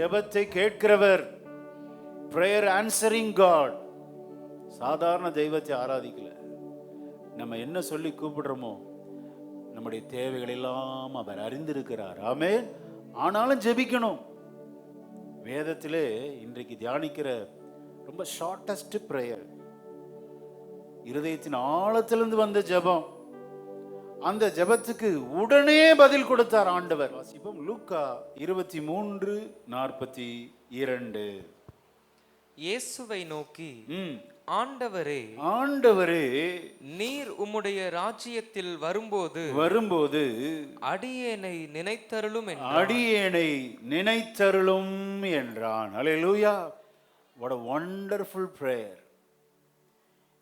ஜெபத்தை கேட்கிறவர், prayer answering God. சாதாரண தெய்வத்தை ஆராதிக்கல. நம்ம என்ன சொல்லி கூப்பிடுறோமோ நம்முடைய தேவைகள் எல்லாம் அவர் அறிந்திருக்கிறார். ஆமென். ஆனாலும் ஜெபிக்கணும். வேதத்திலே இன்றைக்கு தியானிக்கிற ரொம்ப ஷார்டஸ்ட் பிரேயர், இருதயத்தின் ஆழத்திலிருந்து வந்த ஜெபம். அந்த ஜெபத்துக்கு உடனே பதில் கொடுத்தார் ஆண்டவர். வாசிப்போம் லூக்கா 23:42. இயேசுவை நோக்கி, ஆண்டவரே, ஆண்டவரே, நீர் உம்முடைய ராஜ்யத்தில் வரும்போது அடியேனை நினைத்தருளும் என்றார். அடியேனை நினைத்தருளும் என்றான். அல்லேலூயா. what a wonderful prayer.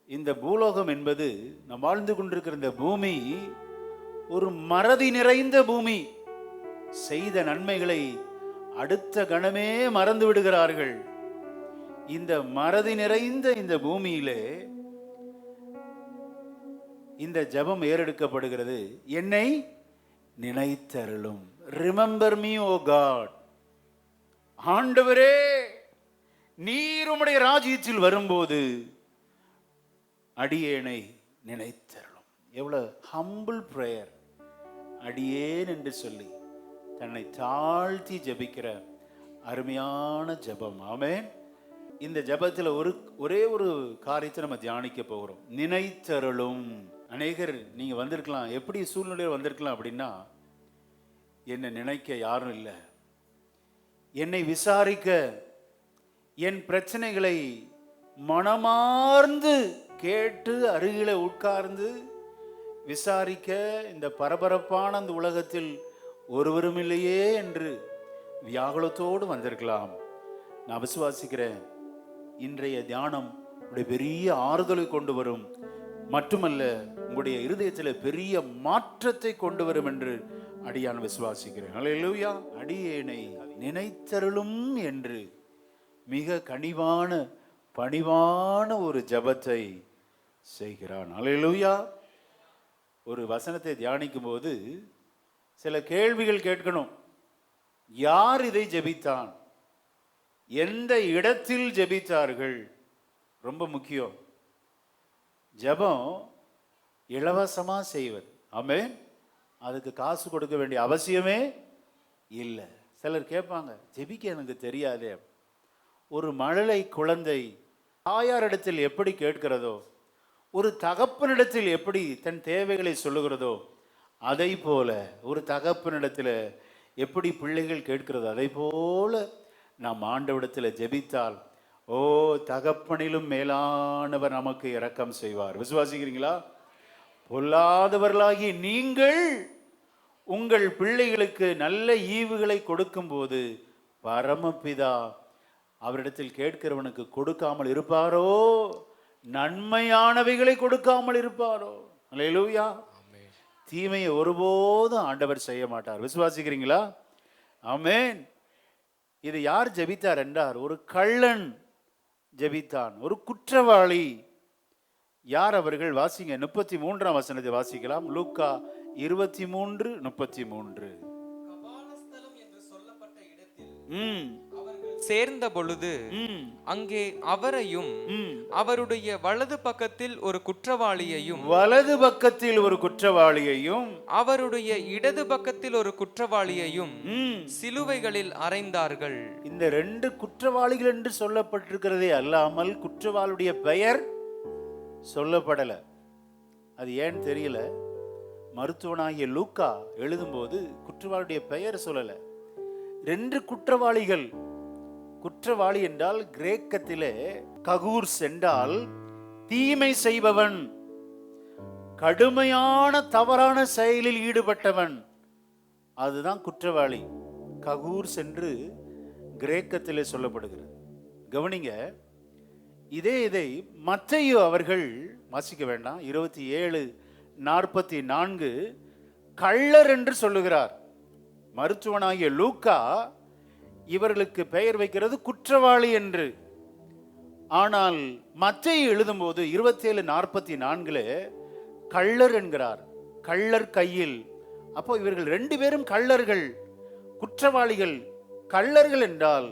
இந்த பூலோகம் என்பது நாம் வாழ்ந்து கொண்டிருக்கிற இந்த பூமி ஒரு மறதி நிறைந்த பூமி. செய்த நன்மைகளை அடுத்த கணமே மறந்து விடுகிறார்கள். இந்த மறதி நிறைந்த இந்த பூமியிலே இந்த ஜெபம் ஏறெடுக்கப்படுகிறது. என்னை நினைத்தருளும். ரிமெம்பர் மீ ஓ காட். ஆண்டவரே, நீர் உம்முடைய ராஜ்யத்தில் வரும்போது அடியேனை நினைத்தருளும். எவ்வளவு ஹம்பிள் பிரேயர். அடியேன் என்று சொல்லி தன்னை தாழ்த்தி ஜெபிக்கிற அருமையான ஜெபம். ஆமென். இந்த ஜெபத்தில் ஒரே ஒரு காரியத்தை நம்ம தியானிக்க போகிறோம். நினைத்தருளும். அநேகர் நீங்க வந்திருக்கலாம், எப்படி சூழ்நிலையில் வந்திருக்கலாம் அப்படின்னா, என்னை நினைக்க யாரும் இல்லை, என்னை விசாரிக்க, என் பிரச்சனைகளை மனமார்ந்து கேட்டு அருகில உட்கார்ந்து விசாரிக்க இந்த பரபரப்பான அந்த உலகத்தில் ஒருவரும் இல்லையே என்று வியாகுலத்தோடு வந்திருக்கலாம். நான் விசுவாசிக்கிறேன், இன்றைய தியானம் உங்களுடைய பெரிய ஆறுதலை கொண்டு வரும், மட்டுமல்ல உங்களுடைய இருதயத்தில் பெரிய மாற்றத்தை கொண்டு வரும் என்று அடியான் விசுவாசிக்கிறேன். அல்லேலூயா. அடியேனை நினைத்தருளும் என்று மிக கனிவான பணிவான ஒரு ஜெபத்தை செய்கிறான். அல்லேலூயா. ஒரு வசனத்தை தியானிக்கும் போது சில கேள்விகள் கேட்கணும். யார் இதை ஜெபித்தான்? எந்த இடத்தில் ஜெபித்தார்கள்? ரொம்ப முக்கியம். ஜெபம் இலவசமா செய்வது. ஆமென். அதுக்கு காசு கொடுக்க வேண்டிய அவசியமே இல்லை. சிலர் கேட்பாங்க, ஜெபிக்க எனக்கு தெரியாதே. ஒரு மழலை குழந்தை தாயாரிடத்தில் எப்படி கேட்கிறதோ, ஒரு தகப்பனிடத்தில் எப்படி தன் தேவைகளை சொல்லுகிறதோ, அதை போல ஒரு தகப்பனிடத்தில் எப்படி பிள்ளைகள் கேட்கிறதோ அதை போல நாம் ஆண்டவரிடத்தில் ஜெபித்தால், ஓ தகப்பனிலும் மேலானவர் நமக்கு இரக்கம் செய்வார். விசுவாசிக்கிறீங்களா? பொல்லாதவர்களாகி நீங்கள் உங்கள் பிள்ளைகளுக்கு நல்ல ஈவுகளை கொடுக்கும் போது பரமபிதா அவரிடத்தில் கேட்கிறவனுக்கு கொடுக்காமல் இருப்பாரோ? நன்மையானவைகளை கொடுக்காமல் இருப்பாரோ? அல்லேலூயா. தீமையை ஒருபோதும் ஆண்டவர் செய்ய மாட்டார். விசுவாசிக்கிறீங்களா? ஆமென். இது யார் ஜெபித்தார் என்றார்? ஒரு கள்ளன் ஜெபித்தான், ஒரு குற்றவாளி. யார் அவர்கள்? வாசிங்க, 33ஆம் வசனத்தை வாசிக்கலாம். லூக்கா 23:33. சேர்ந்த பொழுது அங்கே அவரையும் அவருடைய வலது பக்கத்தில் ஒரு குற்றவாளியையும் அவருடைய இடது பக்கத்தில் ஒரு குற்றவாளியையும் சிலுவைகளில் அறைந்தார்கள். இந்த ரெண்டு குற்றவாளிகள் என்று சொல்லப்பட்டிருக்கிறதே அல்லாமல் குற்றவாளியுடைய பெயர் சொல்லப்படல. அது ஏன் தெரியல. மருத்துவனாகிய லூக்கா எழுதும்போது குற்றவாளியுடைய பெயர் சொல்லல. ரெண்டு குற்றவாளிகள். குற்றவாளி என்றால் கிரேக்கத்திலே ககூர்ஸ் என்றால் தீமை செய்பவன், கடுமையான தவறான செயலில் ஈடுபட்டவன், அதுதான் குற்றவாளி. ககூர்ஸ் என்று கிரேக்கத்திலே சொல்லப்படுகிறது. கவனிங்க, இதை மத்தேயு அவர்கள் வாசிக்க வேண்டாம், 27:44 கள்ளர் என்று சொல்லுகிறார். மருத்துவனாகிய லூக்கா இவர்களுக்கு பெயர் வைக்கிறது குற்றவாளி என்று. ஆனால் மத்தேயு எழுதும்போது 27:44 கள்ளர் என்கிறார். கள்ளர் கையில். அப்போ இவர்கள் ரெண்டு பேரும் கள்ளர்கள், குற்றவாளிகள், கள்ளர்கள் என்றால்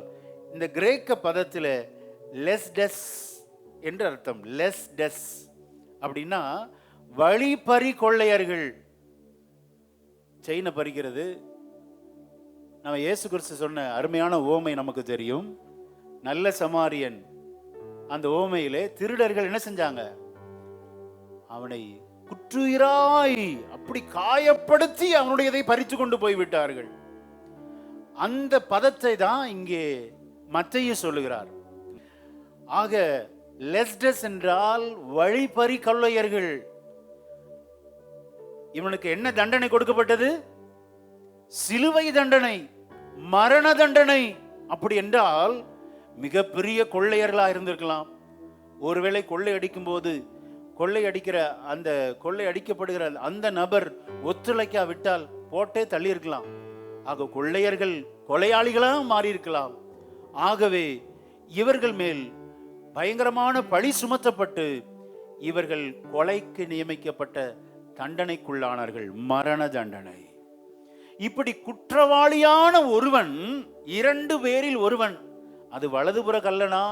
இந்த கிரேக்க பதத்தில் லெஸ்டெஸ் என்று அர்த்தம். லெஸ்டெஸ் அப்படின்னா வழிப்பறி கொள்ளையர்கள். செயினை பறிக்கிறது. நம்ம இயேசு கிறிஸ்து சொன்ன அருமையான ஓமை நமக்கு தெரியும். நல்ல சமாரியன். அந்த ஓமையிலே திருடர்கள் என்ன செஞ்சாங்க? அவனை குற்றுயிராய் அப்படி காயப்படுத்தி அவனுடையதை பறித்து கொண்டு போய்விட்டார்கள். அந்த பதத்தை தான் இங்கே மத்தேயு சொல்லுகிறார். ஆக லெஸ்டஸ் என்றால் வழிப்பறி கொள்ளையர்கள். இவனுக்கு என்ன தண்டனை கொடுக்கப்பட்டது? சிலுவை தண்டனை, மரண தண்டனை. அப்படி என்றால் மிகப்பெரிய கொள்ளையர்களா இருந்திருக்கலாம். ஒருவேளை கொள்ளை அடிக்கும் போது கொள்ளை அடிக்கப்படுகிற அந்த நபர் ஒத்துழைக்காவிட்டால் போட்டே தள்ளி இருக்கலாம். ஆக கொள்ளையர்கள் கொலையாளிகளாக மாறி இருக்கலாம். ஆகவே இவர்கள் மேல் பயங்கரமான பழி சுமத்தப்பட்டு இவர்கள் கொலைக்கு நியமிக்கப்பட்ட தண்டனைக்குள்ளானார்கள், மரண தண்டனை. இப்படி குற்றவாளியான ஒருவன், 2 பேரில் ஒருவன், அது வலதுபுற கள்ளனா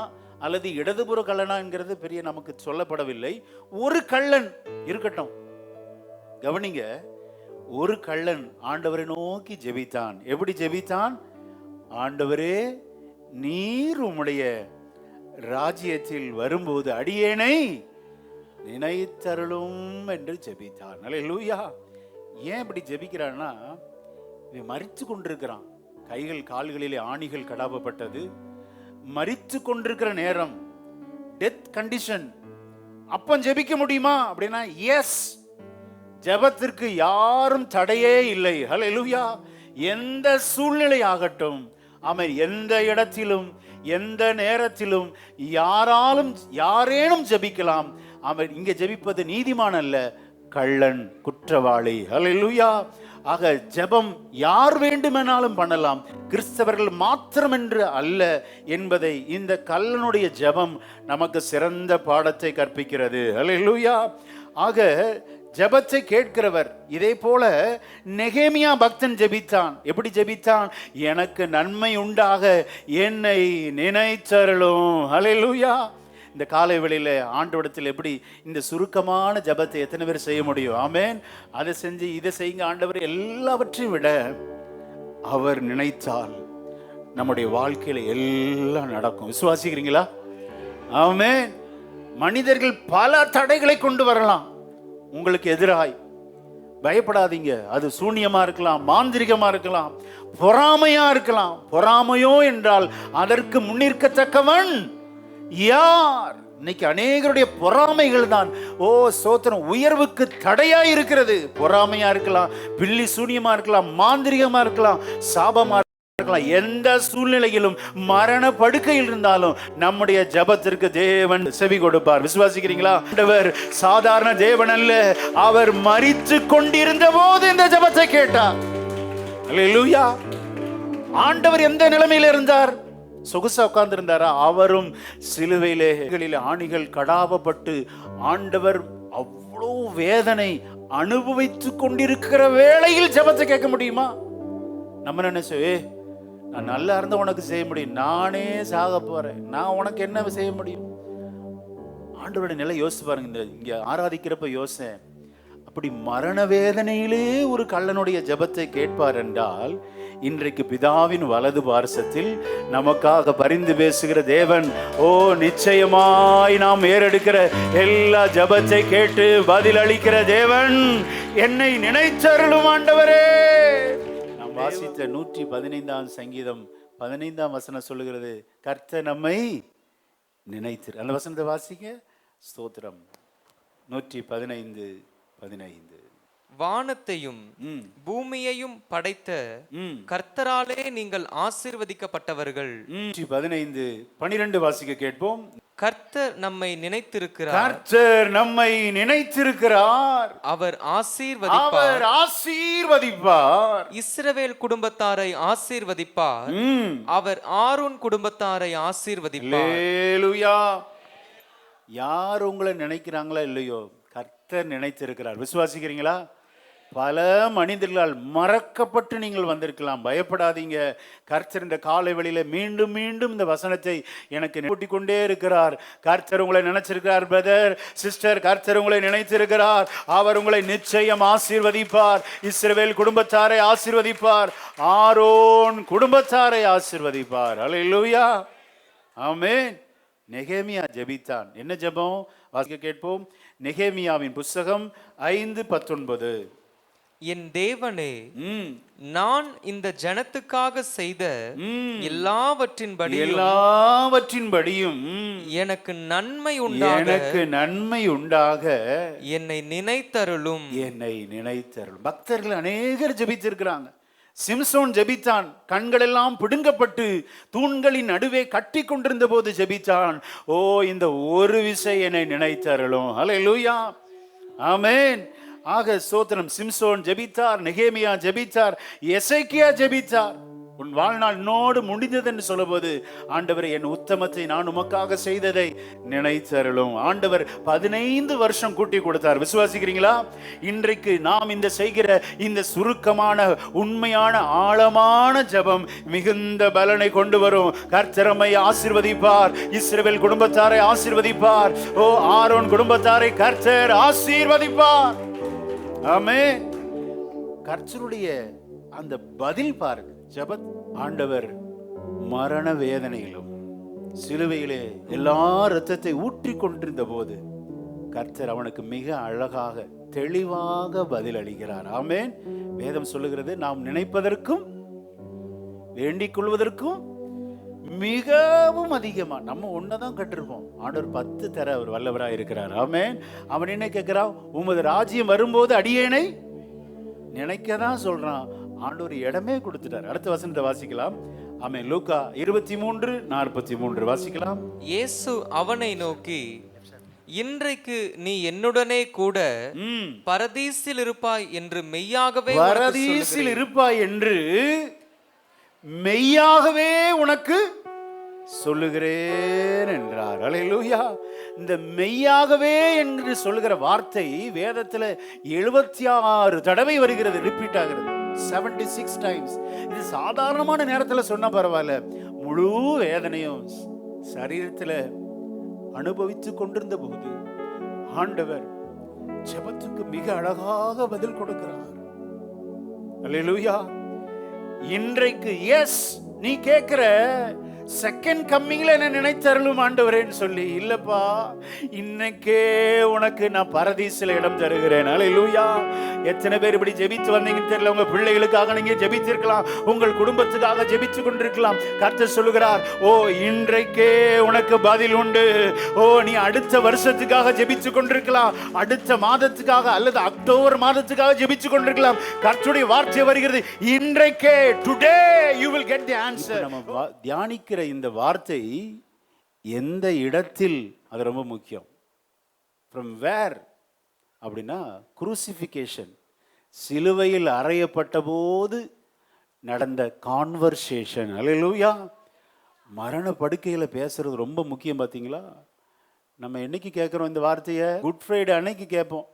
அல்லது இடதுபுற கள்ளனா என்கிறது பெரிய நமக்கு சொல்லப்படவில்லை. ஒரு கள்ளன் இருக்கட்டும். கவனிங்க, ஒரு கள்ளன் ஆண்டவரை நோக்கி ஜெபித்தான். எப்படி ஜெபித்தான்? ஆண்டவரே, நீர் உம்முடைய ராஜ்யத்தில் வரும்போது அடியேனை நினைத்தருளும் என்று ஜெபித்தான். அல்லேலூயா. ஏன் இப்படி ஜெபிக்கிறான்னா, இவன் மரித்து கொண்டிருக்கிறான். கைகள் கால்களிலே ஆணிகள் கடாவப்பட்டது. மரித்து கொண்டிருக்கிற நேரம், டெத் கண்டிஷன். அப்ப ஜெபிக்க முடியுமா அப்படின்னா எஸ். ஜெபத்திற்கு யாரும் தடையே இல்லை. ஹல்லேலூயா. எந்த சூழ்நிலை ஆகட்டும், அவன் எந்த இடத்திலும் எந்த நேரத்திலும் யாரேனும் ஜெபிக்கலாம். அவன் இங்கே ஜெபிப்பது நீதிமான் அல்ல, கள்ளன், குற்றவாளி. ஹல்லேலூயா. ஆக ஜெபம் யார் வேண்டுமெனாலும் பண்ணலாம், கிறிஸ்தவர்கள் மாத்திரம் என்று அல்ல என்பதை இந்த கள்ளனுடைய ஜெபம் நமக்கு சிறந்த பாடத்தை கற்பிக்கிறது. ஹல்லேலூயா. ஆக ஜெபத்தை கேட்கிறவர். இதே போல நெகேமியா பக்தன் ஜெபித்தான். எப்படி ஜெபித்தான்? எனக்கு நன்மை உண்டாக என்னை நினைத்தருளும். ஹல்லேலூயா. இந்த காலை வேளையில ஆண்டவரிடத்தில் எப்படி இந்த சுருக்கமான ஜெபத்தை எத்தனை பேர் செய்ய முடியும்? ஆமென். அதை செஞ்சு இதை செய்யுங்க ஆண்டவர். எல்லாவற்றையும் விட அவர் நினைத்தால் நம்முடைய வாழ்க்கையில எல்லாம் நடக்கும். விசுவாசிக்கிறீங்களா? ஆமென். மனிதர்கள் பல தடைகளை கொண்டு வரலாம் உங்களுக்கு எதிராய். பயப்படாதீங்க. அது சூனியமா இருக்கலாம், மாந்திரிகமா இருக்கலாம், பொறாமையா இருக்கலாம். பொறாமையோ என்றால் அதற்கு முன்னிற்கத்தக்கவன் யார்? இன்னைக்கு அநேகருடைய பொறாமைகள் தான் சோத்திரம் உயர்வுக்கு தடையா இருக்கிறது. பொறாமையா இருக்கலாம், பில்லி சூனியமா இருக்கலாம், மாந்திரிகமா இருக்கலாம், சாபமா இருக்கலாம். எந்த சூழ்நிலையிலும் மரண படுக்கையில் இருந்தாலும் நம்முடைய ஜெபத்திற்கு தேவன் செவி கொடுப்பார். விசுவாசிக்கிறீங்களா? ஆண்டவர் சாதாரண தேவன் அல்ல. அவர் மரித்து கொண்டிருந்த போது இந்த ஜெபத்தை கேட்டார். அல்லேலூயா. ஆண்டவர் எந்த நிலைமையில இருந்தார்? சொகுசா உட்கார்ந்து இருந்தாரா? அவரும் சிலுவையிலே ஆணிகள் கடாவப்பட்டு ஆண்டவர் அவ்வளோ வேதனை அனுபவித்துக் கொண்டிருக்கிற வேளையில் ஜெபத்தை கேட்க முடியுமா? நம்ம நினைச்சே, நான் நல்லா இருந்தா உனக்கு செய்ய முடியும், நானே சாக போறேன், நான் உனக்கு என்ன செய்ய முடியும்? ஆண்டவருடைய நிலை யோசிச்சு பாருங்க. இங்க ஆராதிக்கிறப்ப யோசனை, அப்படி மரண வேதனையிலே ஒரு கள்ளனுடைய ஜெபத்தை கேட்பார் என்றால், இன்றைக்கு பிதாவின் வலது பார்சத்தில் நமக்காக பரிந்து பேசுகிற தேவன் நிச்சயமாய் நாம் ஏறெடுக்கிற எல்லா ஜெபத்தை கேட்டு பதில் அளிக்கிற தேவன். என்னை நினைத்தருளும் ஆண்டவரே. நாம் வாசித்த 115ஆம் சங்கீதம் 15ஆம் வசனம் சொல்லுகிறது, கர்த்தர் நம்மை நினைத்து. அந்த வசனத்தை வாசிங்க. ஸ்தோத்திரம். 115:15. வானத்தையும் பூமியையும் படைத்த கர்த்தராலே நீங்கள் ஆசீர்வதிக்கப்பட்டவர்கள். 15:12 வாசிக்க கேட்போம். கர்த்தர் நம்மை நினைத்திருக்கிறார். கர்த்தர் நம்மை நினைத்திருக்கிறார். அவர் ஆசீர்வதிப்பார். இஸ்ரவேல் குடும்பத்தாரை ஆசீர்வதிப்பார். அவர் ஆரோன் குடும்பத்தாரை ஆசீர்வதிப்பார். அல்லேலூயா. யார் உங்களை நினைக்கிறாங்களோ இல்லையோ, கர்த்தர் நினைத்திருக்கிறார். விசுவாசிக்கிறீங்களா? பல மனிதர்களால் மறக்கப்பட்டு நீங்கள் வந்திருக்கலாம். பயப்படாதீங்க. கர்த்தர் இந்த காலை வேளையில மீண்டும் மீண்டும் இந்த வசனத்தை எனக்கு கூட்டிக் கொண்டே இருக்கிறார். கர்த்தர் உங்களை நினைச்சிருக்கிறார் பிரதர் சிஸ்டர். கர்த்தர் உங்களை நினைத்திருக்கிறார். அவர் உங்களை நிச்சயம் ஆசீர்வதிப்பார். இஸ்ரவேல் குடும்பத்தாரை ஆசீர்வதிப்பார். ஆரோன் குடும்பத்தாரை ஆசீர்வதிப்பார். அல்லேலூயா, ஆமென். நெகேமியா ஜெபித்தான். என்ன ஜெபம்? வாசிக்க கேட்போம். நெகேமியாவின் புஸ்தகம் 5:19. என் தேவனே, நான் இந்த ஜனத்துக்காக செய்த எல்லாவற்றின்படியும் எனக்கு நன்மை உண்டாக என்னை நினைத்தருளும். பக்தர்கள் அநேகர் ஜெபித்திருக்கிறாங்க. சிம்சோன் ஜெபித்தான். கண்கள் எல்லாம் பிடுங்கப்பட்டு தூண்களின் நடுவே கட்டி கொண்டிருந்த போது ஜெபித்தான். ஓ, இந்த ஒரு விசை என்னை நினைத்தருளும். அல்லேலூயா, ஆமென். ஆக ஸ்தோத்திரம். சிம்சோன் ஜெபித்தார், நெகேமியா ஜெபித்தார், எசேக்கியா ஜெபித்தார். உன் வாழ்நாள் நோடு முடிந்தது என்று சொல்லும்போது, ஆண்டவர் என் உத்தமத்தை நான் உமக்காக செய்ததை நினைத்தருளும். ஆண்டவர் 15 வருஷம் கூட்டி கொடுத்தார். விசுவாசிக்கிறீங்களா? இன்றைக்கு நாம் இந்த செய்கிற இந்த சுருக்கமான உண்மையான ஆழமான ஜெபம் மிகுந்த பலனை கொண்டு வரும். கர்த்தரை ஆசீர்வதிப்பார். இஸ்ரவேல் குடும்பத்தாரை ஆசீர்வதிப்பார். ஓ, ஆரோன் குடும்பத்தாரை கர்த்தர் ஆசீர்வதிப்பார். ஆமென். கர்த்தருடைய அந்த பதில் பாருங்க. ஜெபத் ஆண்டவர் மரண வேதனையிலும் சிலுவையிலே எல்லா இரத்தத்தை ஊற்றி கொண்டிருந்த போது கர்த்தர் அவனுக்கு மிக அழகாக தெளிவாக பதில் அளிக்கிறார். ஆமென். வேதம் சொல்லுகிறது, நாம் நினைப்பதற்கும் வேண்டிக் கொள்வதற்கும் மிகவும் அதிகமா. நம்ம ஒன்னதான் கட்டிருப்போம். ஆண்டவர் 10 தர அவர் வல்லவராய் இருக்கிறார். ஆமென். அவன் என்ன கேட்கிறான்? உமது ராஜ்யம் வரும்போது அடியேனை நினைக்கதான் சொல்றான். ஆண்டவர் இடமே கொடுத்துட்டார். அடுத்த வசனத்தை வாசிக்கலாம். ஆமென். லூக்கா 23:43 வாசிக்கலாம். இயேசு அவனை நோக்கி, இன்றைக்கு நீ என்னுடனே கூட பரதீசில் இருப்பாய் என்று மெய்யாகவே உனக்கு சொல்லுகிறேன் என்றார். அல்லேலூயா. இந்த மெய்யாகவே என்று சொல்லுகிற வார்த்தை வேதத்துல 76 தடவை வருகிறது, ரிப்பீட் ஆகிறது. 76 டைம்ஸ். இது சாதாரணமான நேரத்துல சொன்னா பரவாயில்ல, முழு வேதனையும் சரீரத்துல அனுபவித்து கொண்டிருந்த போது ஆண்டவர் ஜெபத்துக்கு மிக அழகாக பதில் கொடுக்கிறார். அல்லேலூயா. இன்றைக்கு எஸ் நீ கேட்கிற செகண்ட் கம்மிங்ல என்ன நினைத்தருளும் ஆண்டவரேன்னு சொல்லி, இல்லப்பா இன்னைக்கே உனக்கு நான் பரதீசில இடம் தருகிறேன். அல்லேலூயா. எத்தனை பேர் இப்படி ஜெபித்து வந்தீங்கன்னு தெரியல. உங்க பிள்ளைகளுக்காக நீங்க ஜெபித்திருக்கலாம், உங்கள் குடும்பத்துக்காக ஜெபித்து கொண்டிருக்கலாம். கர்த்தர் சொல்லுகிறார், ஓ இன்றைக்கே உனக்கு பதில் உண்டு. ஓ, நீ அடுத்த வருஷத்துக்காக ஜெபித்து கொண்டிருக்கலாம், அடுத்த மாதத்துக்காக அல்லது அக்டோபர் மாதத்துக்காக ஜெபித்து கொண்டிருக்கலாம். கர்த்தருடைய வார்த்தை வருகிறது, இன்றைக்கே today you will get the answer. நம்ம தியானிக்கிற இந்த வார்த்தை எந்த இடத்தில், அது ரொம்ப முக்கியம். from where அப்படின்னா குரூசிஃபிகேஷன், சிலுவையில் அறையப்பட்ட போது நடந்த கான்வர்சேஷன். அல்லேலூயா. மரண படுக்கையில பேசுறது ரொம்ப முக்கியம். பார்த்தீங்களா? நம்ம என்னைக்கு கேட்குறோம் இந்த வார்த்தையை? குட் ஃப்ரைடே அன்னைக்கு கேட்போம்.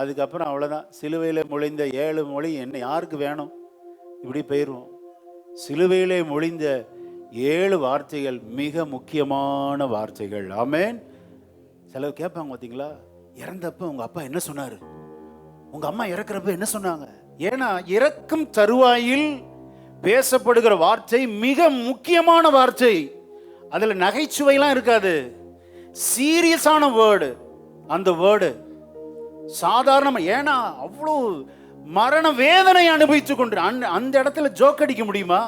அதுக்கப்புறம் அவ்வளோதான். சிலுவையில் மொழிந்த 7 மொழி என்ன யாருக்கு வேணும்? இப்படி போயிடுவோம். சிலுவையிலே மொழிந்த 7 வார்த்தைகள் மிக முக்கியமான வார்த்தைகள். ஆமென். சிலர் கேட்பாங்க, பார்த்தீங்களா, இறந்தப்ப உங்க அப்பா என்ன சொன்னாரு, உங்க அம்மா இறக்குறப்ப என்ன சொன்னாங்க? ஏன்னா இறக்கும் தருவாயில் பேசப்படுகிற வார்த்தை மிக முக்கியமான வார்த்தை. அதுல நகைச்சுவைலாம் இருக்காது. சீரியஸான வேர்டு அந்த வேர்டு. சாதாரணமா, ஏன்னா அவ்வளோ மரண வேதனை அனுபவித்து கொண்டு அந்த இடத்துல ஜோக் அடிக்க முடியுமா?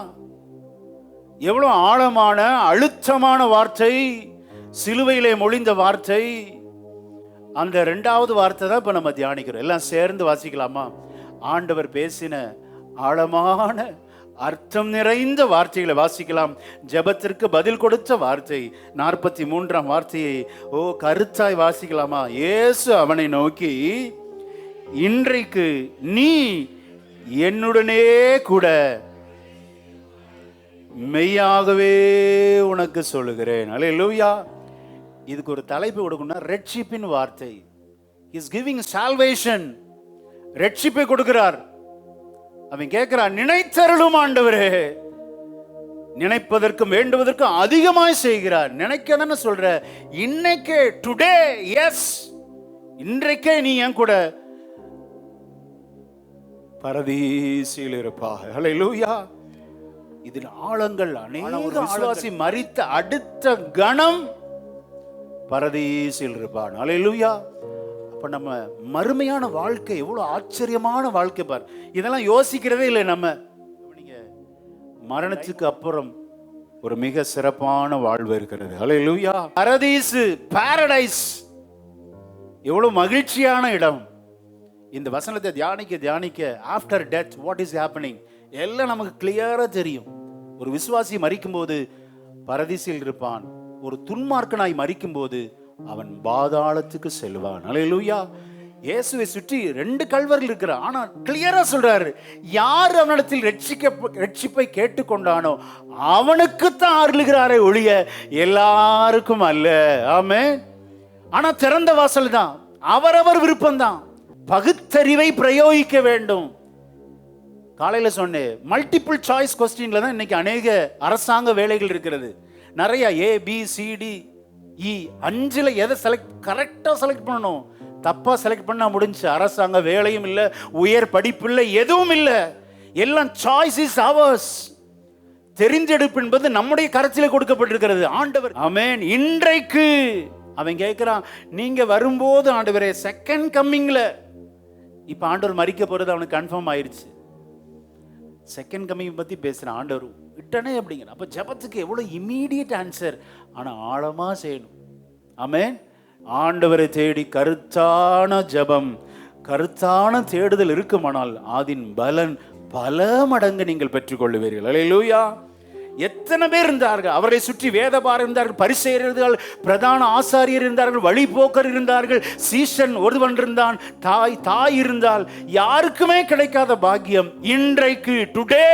எவ்வளவு ஆழமான அழுத்தமான வார்த்தை, சிலுவையிலே மொழிந்த வார்த்தை. அந்த 2வது வார்த்தை தான் இப்ப நம்ம தியானிக்கிறோம். எல்லாம் சேர்ந்து வாசிக்கலாமா? ஆண்டவர் பேசின ஆழமான அர்த்தம் நிறைந்த வார்த்தைகளை வாசிக்கலாம். ஜெபத்திற்கு பதில் கொடுத்த வார்த்தை 43ஆம் வார்த்தையை கருத்தாய் வாசிக்கலாமா? இயேசு அவனை நோக்கி, இன்றைக்கு நீ என்னுடனே கூட மெய்யாகவே உனக்கு சொல்லுகிறேன். அல்லேலூயா. இதுக்கு ஒரு தலைப்பு கொடுக்கணும்னா ரட்சிப்பின் வார்த்தை. Is giving salvation. ரட்சிப்பை கொடுக்கிறார். அவன் கேட்கிறான், நினைத்தருளும் ஆண்டவரே. நினைப்பதற்கும் வேண்டுவதற்கும் அதிகமாய் செய்கிறார். நினைக்க சொல்ற, இன்னைக்கே, டுடே, எஸ், இன்றைக்கே நீ என் கூட பரதீசில் இருப்பாய். ஹல்லேலூயா. இதில் ஆழங்கள் அநேக. விசுவாசி மரித்த அடுத்த கணம் பரதீசில் இருப்பான். ஹல்லேலூயா. அப்ப நம்ம மறுமையான வாழ்க்கை எவ்வளவு ஆச்சரியமான வாழ்க்கை பார். இதெல்லாம் யோசிக்கிறதே இல்லை நம்ம. மரணத்துக்கு அப்புறம் ஒரு மிக சிறப்பான வாழ்வு இருக்கிறது. ஹல்லேலூயா. பரதீசு, பாரடைஸ், எவ்வளவு மகிழ்ச்சியான இடம். இந்த வசனத்தை தியானிக்க after death what is happening எல்லாம் நமக்கு கிளியரா தெரியும். ஒரு விசுவாசி மரிக்கும் போது பரதீசில் இருப்பான். ஒரு துன்மார்க்கனாய் மரிக்கும் போது அவன் பாதாளத்துக்கு செல்வான். ஹல்லேலூயா. இயேசுவை சுற்றி 2 கள்வர்கள் இருக்கிறார். ஆனா கிளியரா சொல்றாரு, யார் அவனிடத்தில் ரட்சிப்பை கேட்டுக்கொண்டானோ அவனுக்குத்தான் அருளுகிறாரே ஒழிய எல்லாருக்கும் அல்ல. ஆமென். ஆனா திறந்த வாசல் தான், அவரவர் விருப்பம்தான். பகுத்தறிவை பிரயோகிக்க வேண்டும். காலையில சொன்னேன், மல்டிபிள் சாய்ஸ் கொஸ்டின்ல தான் இன்னைக்கு அநேக அரசாங்க வேலைகள் இருக்கிறது. நிறைய ABCDE 5ல எதை கரெக்டா செலக்ட் பண்ணணும். தப்பா செலக்ட் பண்ணா முடிஞ்சு. அரசாங்க வேலையும் இல்லை, உயர் படிப்பு இல்லை, எதுவும் இல்லை. எல்லாம் சாய்ஸ் இஸ் அவர்ஸ். தெரிஞ்செடுப்பு என்பது நம்முடைய கரத்திலே கொடுக்கப்பட்டிருக்கிறது. ஆண்டவர் ஆமென். இன்றைக்கு அவன் கேட்கிறான், நீங்க வரும்போது ஆண்டவரே செகண்ட் கம்மிங்ல, இப்ப ஆண்டவர் மரிக்க போறது அவனுக்கு கன்ஃபார்ம் ஆயிருச்சு. செகண்ட் கம்மிங் பத்தி பேசுறான் ஆண்டவர் விட்டனே அப்படிங்கிற. அப்ப ஜெபத்துக்கு எவ்வளவு இமீடியட் ஆன்சர், ஆனா ஆழமா செய்யணும். ஆமென். ஆண்டவரை தேடி கருத்தான ஜெபம், கருத்தான தேடுதல் இருக்குமானால் அதன் பலன் பல மடங்கு நீங்கள் பெற்றுக்கொள்ளுவீர்கள். ஹல்லேலூயா. எத்தனை பேர் இருந்தார்கள் அவரை சுற்றி? வேதபாரகர் இருந்தார்கள், பரிசேயர் இருந்தார்கள், பிரதான ஆசாரியர் இருந்தார்கள், வழிபோக்கர் இருந்தார்கள், சீஷன் ஒருவன் இருந்தான், தாய் இருந்தால். யாருக்குமே கிடைக்காத பாக்கியம் இன்றைக்கு, டுடே,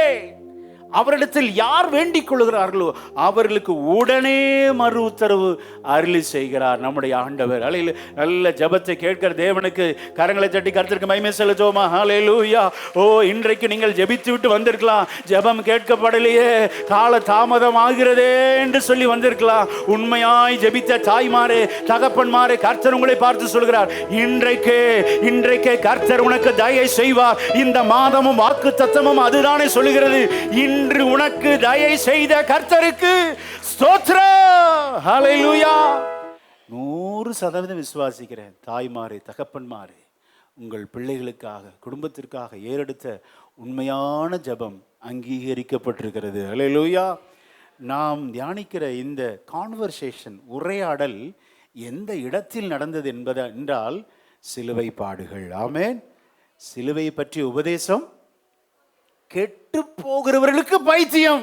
அவரிடத்தில் யார் வேண்டிக் கொள்கிறார்களோ அவர்களுக்கு உடனே மறு உத்தரவு அருளி செய்கிறார் நம்முடைய ஆண்டவர். அல்லேலூயா. நல்ல ஜெபத்தை கேட்கிற தேவனுக்கு கரங்களை தட்டி கர்த்தருக்கு மகிமை செலுத்துவோமா? ஹல்லேலூயா. ஓ, இன்றைக்கு நீங்கள் ஜெபித்து விட்டு வந்திருக்கலாம். ஜெபம் கேட்கப்படலையே, கால தாமதம் ஆகிறதே என்று சொல்லி வந்திருக்கலாம். உண்மையாய் ஜெபித்த தாய்மாரே, தகப்பன்மாரே, கர்த்தர் உங்களை பார்த்து சொல்கிறார், இன்றைக்கே கர்த்தர் உனக்கு தயை செய்வார். இந்த மாதமும் வாக்கு தத்தமும் அதுதானே சொல்லுகிறது. இன்று உனக்கு தயை செய்த கர்த்தருக்கு ஸ்தோத்திரம். ஹல்லேலூயா. 100% விசுவாசிக்கிறேன். தாய்மாரே, தகப்பன்மாரே, உங்கள் பிள்ளைகளுக்காக, குடும்பத்திற்காக ஏறெடுத்த உண்மையான ஜெபம் அங்கீகரிக்கப்பட்டிருக்கிறது. ஹல்லேலூயா. நாம் தியானிக்கிற இந்த கான்வர்சேஷன், உரையாடல் எந்த இடத்தில் நடந்தது என்றால் சிலுவை பாடுகள். ஆமென். சிலுவை பற்றிய உபதேசம் கெட்டு போகிறவர்களுக்கு பைத்தியம்,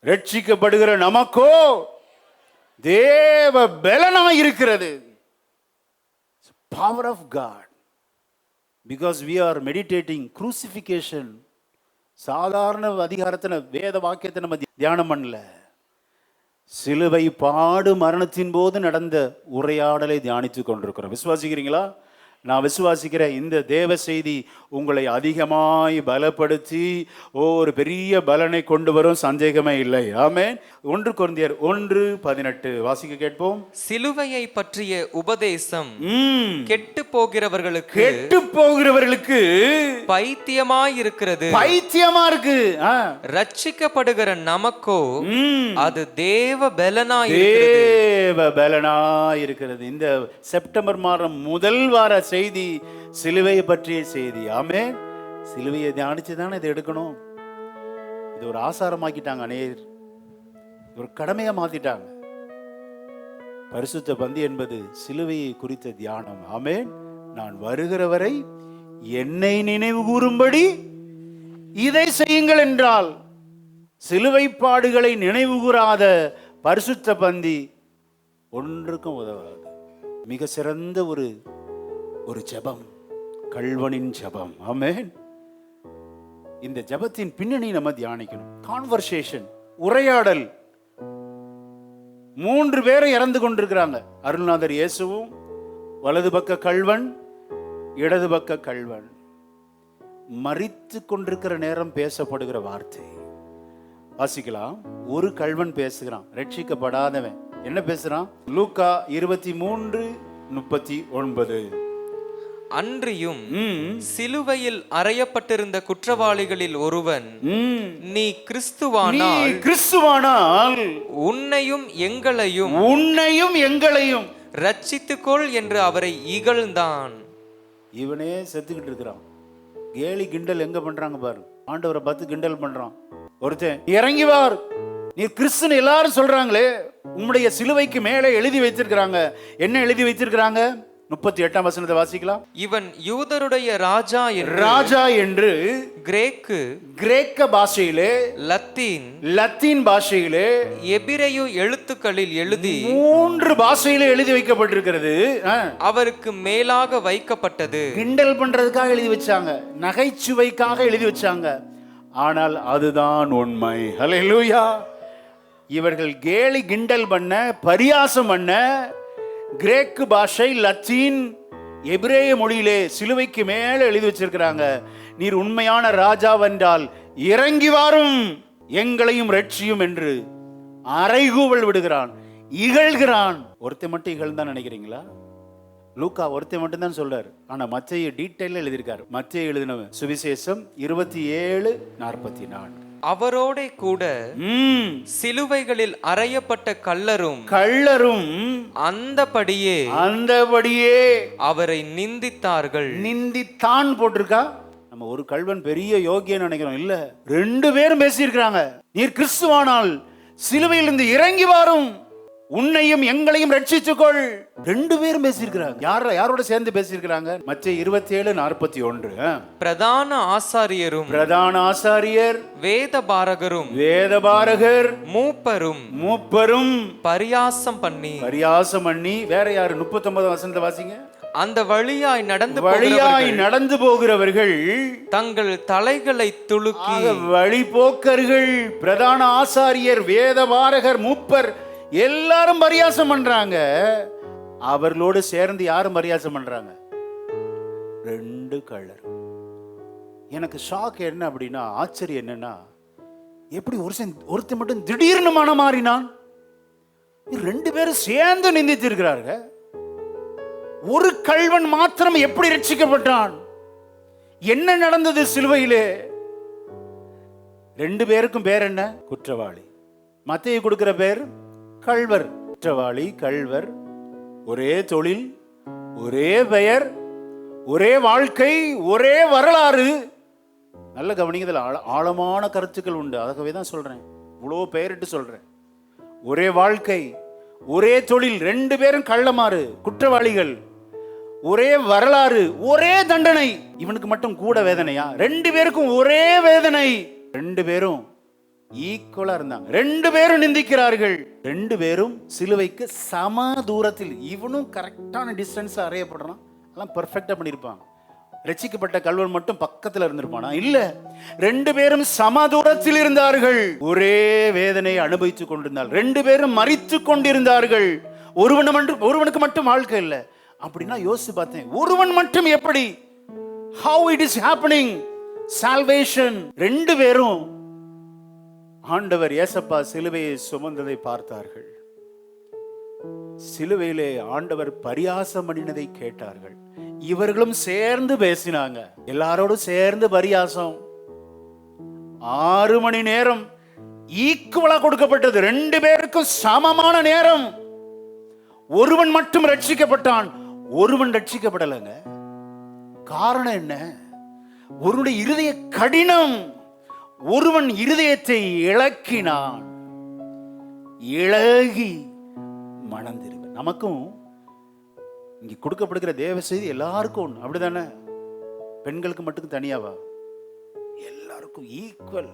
ரட்சிக்கப்படுகிற நமக்கோ தேவ பலனாய் இருக்கிறது. Power of God. Because we are meditating crucifixion. சாதாரண அதிகாரத்தின வேத வாக்கியத்தை நம்ம தியானம் பண்ணல. சிலுவை பாடு மரணத்தின் போது நடந்த உரையாடலை தியானித்துக் கொண்டிருக்கிறோம். விசுவாசிக்கிறீங்களா? நான் விசுவாசிக்கிறேன். இந்த தேவ செய்தி உங்களை அதிகமாய் பலப்படுத்தி ஒரு பெரிய பலனை கொண்டு வரும், சந்தேகமே இல்லை. ஆமென். 1 கொரிந்தியர் 1:18 வாசிக்க கேட்போம். சிலுவையை பற்றிய உபதேசம் கெட்டு போகிறவர்களுக்கு பைத்தியமாய் இருக்கிறது. பைத்தியமா இருக்கு. ரட்சிக்கப்படுகிற நமக்கோ அது தேவ பலனாய் இருக்கிறது. இந்த செப்டம்பர் மாதம் முதல் வார செய்தி சிலுவையை பற்றிய செய்தி. ஆமென். சிலுவையை தியானிச்சு தானே இதை எடுக்கணும். இது ஒரு ஆசாரமாக்கிட்டாங்க அநேகர், ஒரு கடமையா மாத்திட்டாங்க. பரிசுத்த பந்தி என்பது சிலுவையை குறித்த தியானம். ஆமென். நான் வருகிற வரை என்னை நினைவு கூறும்படி இதை செய்யுங்கள் என்றால், சிலுவை பாடுகளை நினைவு கூறாத பரிசுத்த பந்தி ஒன்றுக்கும் உதவாது. மிக சிறந்த ஒரு ஜெபம், கள்வனின் ஜெபம். ஆமென். இந்த ஜெபத்தின் பின்னணி நம்ம தியானிக்கணும். கான்வர்சேஷன், உரையாடல். 3 பேரை இறந்து கொண்டிருக்கிறாங்க. அருள்நாதர் இயேசுவும், வலது பக்க கள்வன், இடது பக்க கள்வன். மரித்து கொண்டிருக்கிற நேரம் பேசப்படுகிற வார்த்தை வாசிக்கலாம். ஒரு கள்வன் பேசுகிறான், ரட்சிக்கப்படாதவன். என்ன பேசுறான்? லூக்கா 23:39. அன்றியும் சிலுவையில் அறையப்பட்டிருந்த குற்றவாளிகளில் ஒருவன், நீ கிறிஸ்துவானால் உன்னையும் எங்களையும் ரட்சித்துக்கொள் என்று அவரை இகழ்ந்தான். இவனே செத்துக்கிட்டு இருக்கிறான். கேலி கிண்டல் எங்க பண்றாங்க பாரு. ஆண்டவரை பார்த்து கிண்டல் பண்றான். ஒருத்தன் இறங்கி வார், நீ கிறிஸ்துன்னு எல்லாரும் சொல்றாங்களே, உம்முடைய சிலுவைக்கு மேலே எழுதி வைத்திருக்கிறாங்க. என்ன எழுதி வைத்திருக்கிறாங்க? 38ஆம் வசனத்தை வாசிக்கலாம். இவன் யூதருடைய ராஜா என்று கிரேக்க பாஷையிலே, லத்தீன் பாஷையிலே, எபிரேய எழுத்துக்களில் எழுதி 3 பாஷையிலே எழுதி வைக்கப்பட்டிருக்கிறது. அவருக்கு மேலாக வைக்கப்பட்டது. கிண்டல் பண்றதுக்காக எழுதி வச்சாங்க, நகைச்சுவைக்காக எழுதி வச்சாங்க. ஆனால் அதுதான் உண்மை. ஹல்லேலூயா. இவர்கள் கேலி கிண்டல் பண்ண, பரியாசம் பண்ண, கிரேக்கு பாஷை, லத்தீன், எபிரேய மொழியிலே சிலுவைக்கு மேல எழுதி வச்சிருக்கிறாங்க. நீர் உண்மையான ராஜாவென்றால் இறங்கி வாரும், எங்களையும் ரட்சியும் என்று அறைகூவல் விடுகிறான், இகழ்கிறான். ஒருத்தன் மட்டும் இகழ்ந்தான் நினைக்கிறீங்களா? லூக்கா ஒருத்தன் மட்டும் தான் சொல்றாரு. ஆனா மத்தேயு டீடைலா எழுதியிருக்காரு. மத்தேயு எழுதினவன் சுவிசேஷம் 27:44. அவரோட கூட சிலுவைகளில் அறையப்பட்ட கள்ளரும் அந்தபடியே அவரை நிந்தித்தார்கள். நிந்தித்தான் போட்டிருக்கா. நம்ம ஒரு கள்வன் பெரிய யோகியன்னு நினைக்கிறோம். இல்ல, 2 பேரும் பேசியிருக்கிறாங்க. நீர் கிறிஸ்துவானால் சிலுவையிலிருந்து இறங்கி வாரும், உன்னையும் எங்களையும் ரட்சித்துக்கொள். 2 பேரும் பேசியிருக்கிறாங்க. யாரோட சேர்ந்து பேசியிருக்கிறாங்க? மத்தேயு 27:41. பிரதான ஆசாரியர், வேதபாரகர், மூப்பரும் பரியாசம் பண்ணி. வேற யாரு? 39 வசனத்தை வாசிங்க. அந்த வழியாய் நடந்து போகிறவர்கள் தங்கள் தலைகளை துலுக்கி. வழிபோக்கர்கள், பிரதான ஆசாரியர், வேதபாரகர், மூப்பர் எல்லாரும் பரியாசம் பண்றாங்க. அவர்களோடு சேர்ந்து யாரும் பரியாசம் பண்றாங்க? 2 கள்ளர். எனக்கு ஷாக் என்ன அப்படின்னா, ஆச்சரியம் என்னன்னா, எப்படி ஒருத்தன் மட்டும் திடீர்னு மனம் மாறினான்? 2 பேரும் சேர்ந்து நிந்தித்திருக்கிறார்கள். ஒரு கள்வன் மாத்திரம் எப்படி ரட்சிக்கப்பட்டான்? என்ன நடந்தது சிலுவையிலே? 2 பேருக்கும் பேர் என்ன? குற்றவாளி. மத்தேயு கொடுக்கிற பேர் கள்வர். குற்றவாளி, கள்வர், ஒரே தொழில், ஒரே பெயர், ஒரே வாழ்க்கை, ஒரே வரலாறு. நல்ல கவனிங்க, ஆழமான கருத்துக்கள் உண்டு. அதுக்காகவே தான் சொல்றேன், இவ்வளோ பெயரிட்டு சொல்றேன். ஒரே வாழ்க்கை, ஒரே தொழில், 2 பேரும் கள்ளமாறு, குற்றவாளிகள், ஒரே வரலாறு, ஒரே தண்டனை. இவனுக்கு மட்டும் கூட வேதனையா? 2 பேருக்கும் ஒரே வேதனை. 2 பேரும் ஈக்குவலா இருந்தாங்க. 2 பேரும் நிந்திக்கிறார்கள். 2 பேரும் சிலுவைக்கு சம தூரத்தில். இவனும் கரெக்டான டிஸ்டன்ஸ் அறையப்படுறான். எல்லாம் பெர்ஃபெக்டா பண்ணிருப்பாங்க. ரட்சிக்கப்பட்ட கள்வன் மட்டும் பக்கத்துல இருந்திருப்பானா? இல்ல, 2 பேரும் சம தூரத்தில் இருந்தார்கள். ஒரே வேதனை அனுபவித்துக் கொண்டிருந்தார்கள். 2 பேரும் மரித்து கொண்டிருந்தார்கள். ஒருவனுக்கு மட்டும் வாழ்க்கை இல்லை. அப்படின்னா யோசிச்சு பார்த்தேன், ஒருவன் மட்டும் எப்படி? how it is happening? salvation. 2 பேரும் ஆண்டவர் இயேசப்பா சிலுவையை சுமந்ததை பார்த்தார்கள். சிலுவையிலே ஆண்டவர் பரியாசம் பண்ணினதை கேட்டார்கள். இவர்களும் சேர்ந்து பேசினாங்க. எல்லாரோடும் சேர்ந்து பரியாசம். 6 மணி நேரம் ஈக்குவலா கொடுக்கப்பட்டது. 2 பேருக்கும் சமமான நேரம். ஒருவன் மட்டும் ரட்சிக்கப்பட்டான், ஒருவன் ரட்சிக்கப்படலைங்க. காரணம் என்ன? ஒருவனுடைய இருதய கடினம். ஒருவன் இருதயத்தை இழக்கினான், இழகி மணந்திருக்கு. நமக்கும் இங்க கொடுக்கப்படுகிற தேவ செய்தி எல்லாருக்கும் ஒன்று, அப்படிதானே? பெண்களுக்கு மட்டும் தனியாவா? எல்லாருக்கும் ஈக்குவல்.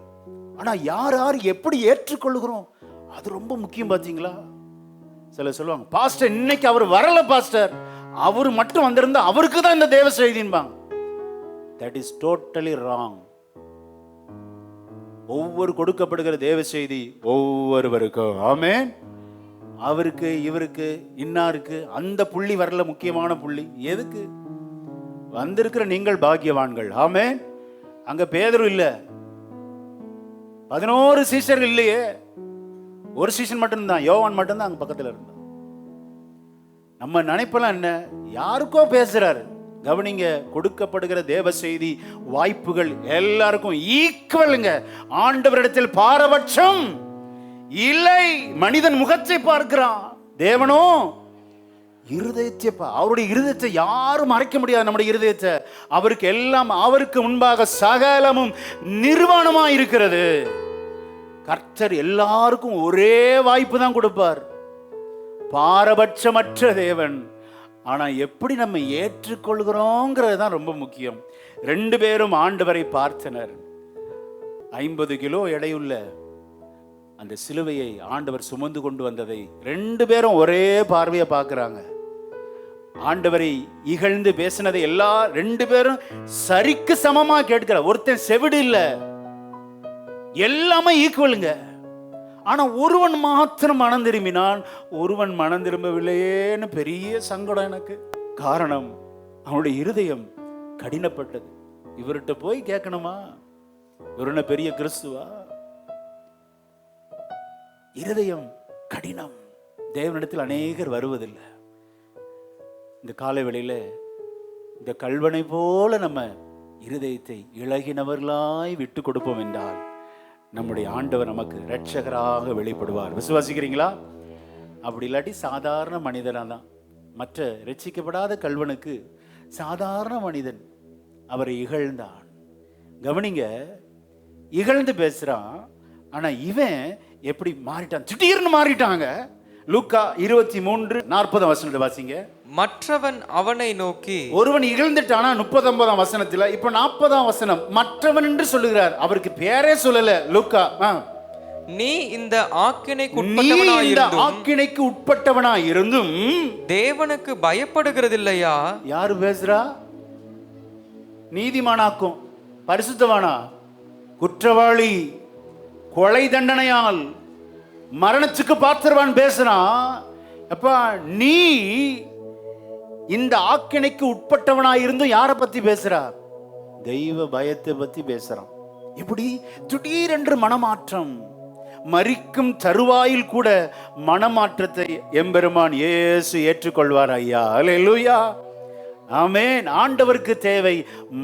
ஆனா யார் யார் எப்படி ஏற்றுக்கொள்கிறோம், அது ரொம்ப முக்கியம். பாத்தீங்களா? சில சொல்லுவாங்க, பாஸ்டர் இன்னைக்கு அவர் வரல, பாஸ்டர் அவர் மட்டும் வந்திருந்தா அவருக்கு தான் இந்த தேவ செய்தின்பாங்க. That is totally wrong. ஒவ்வொரு கொடுக்கப்படுகிற தேவ செய்தி ஒவ்வொருவருக்கும். ஆமென். அவருக்கு, இவருக்கு, இன்னாருக்கு அந்த புள்ளி வரல. முக்கியமான புள்ளி எதுக்கு? வந்திருக்கிற நீங்கள் பாக்கியவான்கள். ஆமென். அங்க பேதுரு இல்ல, 11 சீஷர்கள் இல்லையே, ஒரு சீஷன் மட்டும்தான், யோவான் மட்டும்தான் அங்க பக்கத்துல இருந்தான். நம்ம நினைப்பெல்லாம் என்ன, யாருக்கோ பேசுறாரு. கவனிங்க, கொடுக்கப்படுகிற தேவ செய்தி வாய்ப்புகள் எல்லாருக்கும் ஈக்குவலுங்க. ஆண்டவரிடத்தில் பாரபட்சம் இல்லை. மனிதன் முகத்தை பார்க்கிறான், தேவனோ இருதயத்தை. அவருடைய இருதயத்தை யாரும் மறைக்க முடியாது. நம்முடைய இருதயத்தை அவருக்கு எல்லாம், அவருக்கு முன்பாக சகலமும் நிர்வாணமாக இருக்கிறது. கர்த்தர் எல்லாருக்கும் ஒரே வாய்ப்பு தான் கொடுப்பார், பாரபட்சமற்ற தேவன். ஆனா எப்படி நம்ம ஏற்றுக்கொள்கிறோங்கிறது தான் ரொம்ப முக்கியம். 2 பேரும் ஆண்டவரை பார்த்தனர். 50 கிலோ எடையுள்ள அந்த சிலுவையை ஆண்டவர் சுமந்து கொண்டு வந்ததை 2 பேரும் ஒரே பார்வையை பார்க்கிறாங்க. ஆண்டவரை இகழ்ந்து பேசினதை 2 பேரும் சரிக்கு சமமா கேட்கிறார். ஒருத்தன் செவிடு இல்ல, எல்லாமே ஈக்குவலுங்க. ஆனா ஒருவன் மாத்திரம் மனம் திரும்பினான், ஒருவன் மனம் திரும்பவில்லையேன்னு பெரிய சங்கடம் எனக்கு. காரணம், அவனுடைய இருதயம் கடினப்பட்டது. இவர்கிட்ட போய் கேட்கணுமா? இவர் என்ன பெரிய கிறிஸ்துவா? இருதயம் கடினம். தேவனிடத்தில் அநேகர் வருவதில்லை. இந்த காலை வேளையில இந்த கல்வனை போல நம்ம இருதயத்தை இளகினவர்களாய் விட்டு கொடுப்போம் என்றால் நம்முடைய ஆண்டவர் நமக்கு இரட்சகராக வெளிப்படுவார். விசுவாசிக்கிறீங்களா? அப்படி இல்லாட்டி சாதாரண மனிதனா தான். மற்ற ரட்சிக்கப்படாத கல்வனுக்கு சாதாரண மனிதன், அவரை இகழ்ந்தான். கவனிங்க, இகழ்ந்து பேசுறான். ஆனா இவன் எப்படி மாறிட்டான்? திடீர்னு மாறிட்டாங்க. லூக்கா 23:40 வாசிங்க. மற்றவன் அவனை நோக்கி, ஒருவன் இகழ்ந்துட்டானா 39 வசனத்துல. இப்ப 40 வசனம் மற்றவன் என்று சொல்லுகிறார். அவருக்கு பேரே சொல்லல லூக்கா. நீ இந்த ஆக்கினைக்கு உட்பட்டவனாய் இருந்தும் தேவனுக்கு பயப்படுகிறதில்லையா? யாரு பேசுறா? நீதிமானாக்கும், பரிசுத்தவானா, குற்றவாளி, கொலை தண்டனையால் மரணத்துக்கு பாத்திரவான் பேசுறான். அப்பா, நீ இந்த ஆக்கினைக்கு உட்பட்டவனாய் இருந்தும் யாரை பத்தி பேசுறா? தெய்வ பயத்தை பத்தி பேசுறான். இப்படி திடீரென்று மனமாற்றம், மரிக்கும் தருவாயில் கூட மனமாற்றத்தை எம்பெருமான் இயேசு ஏற்றுக்கொள்வார். ஐயா, அல்லேலூயா, ஆமென். ஆண்டவருக்கு தேவை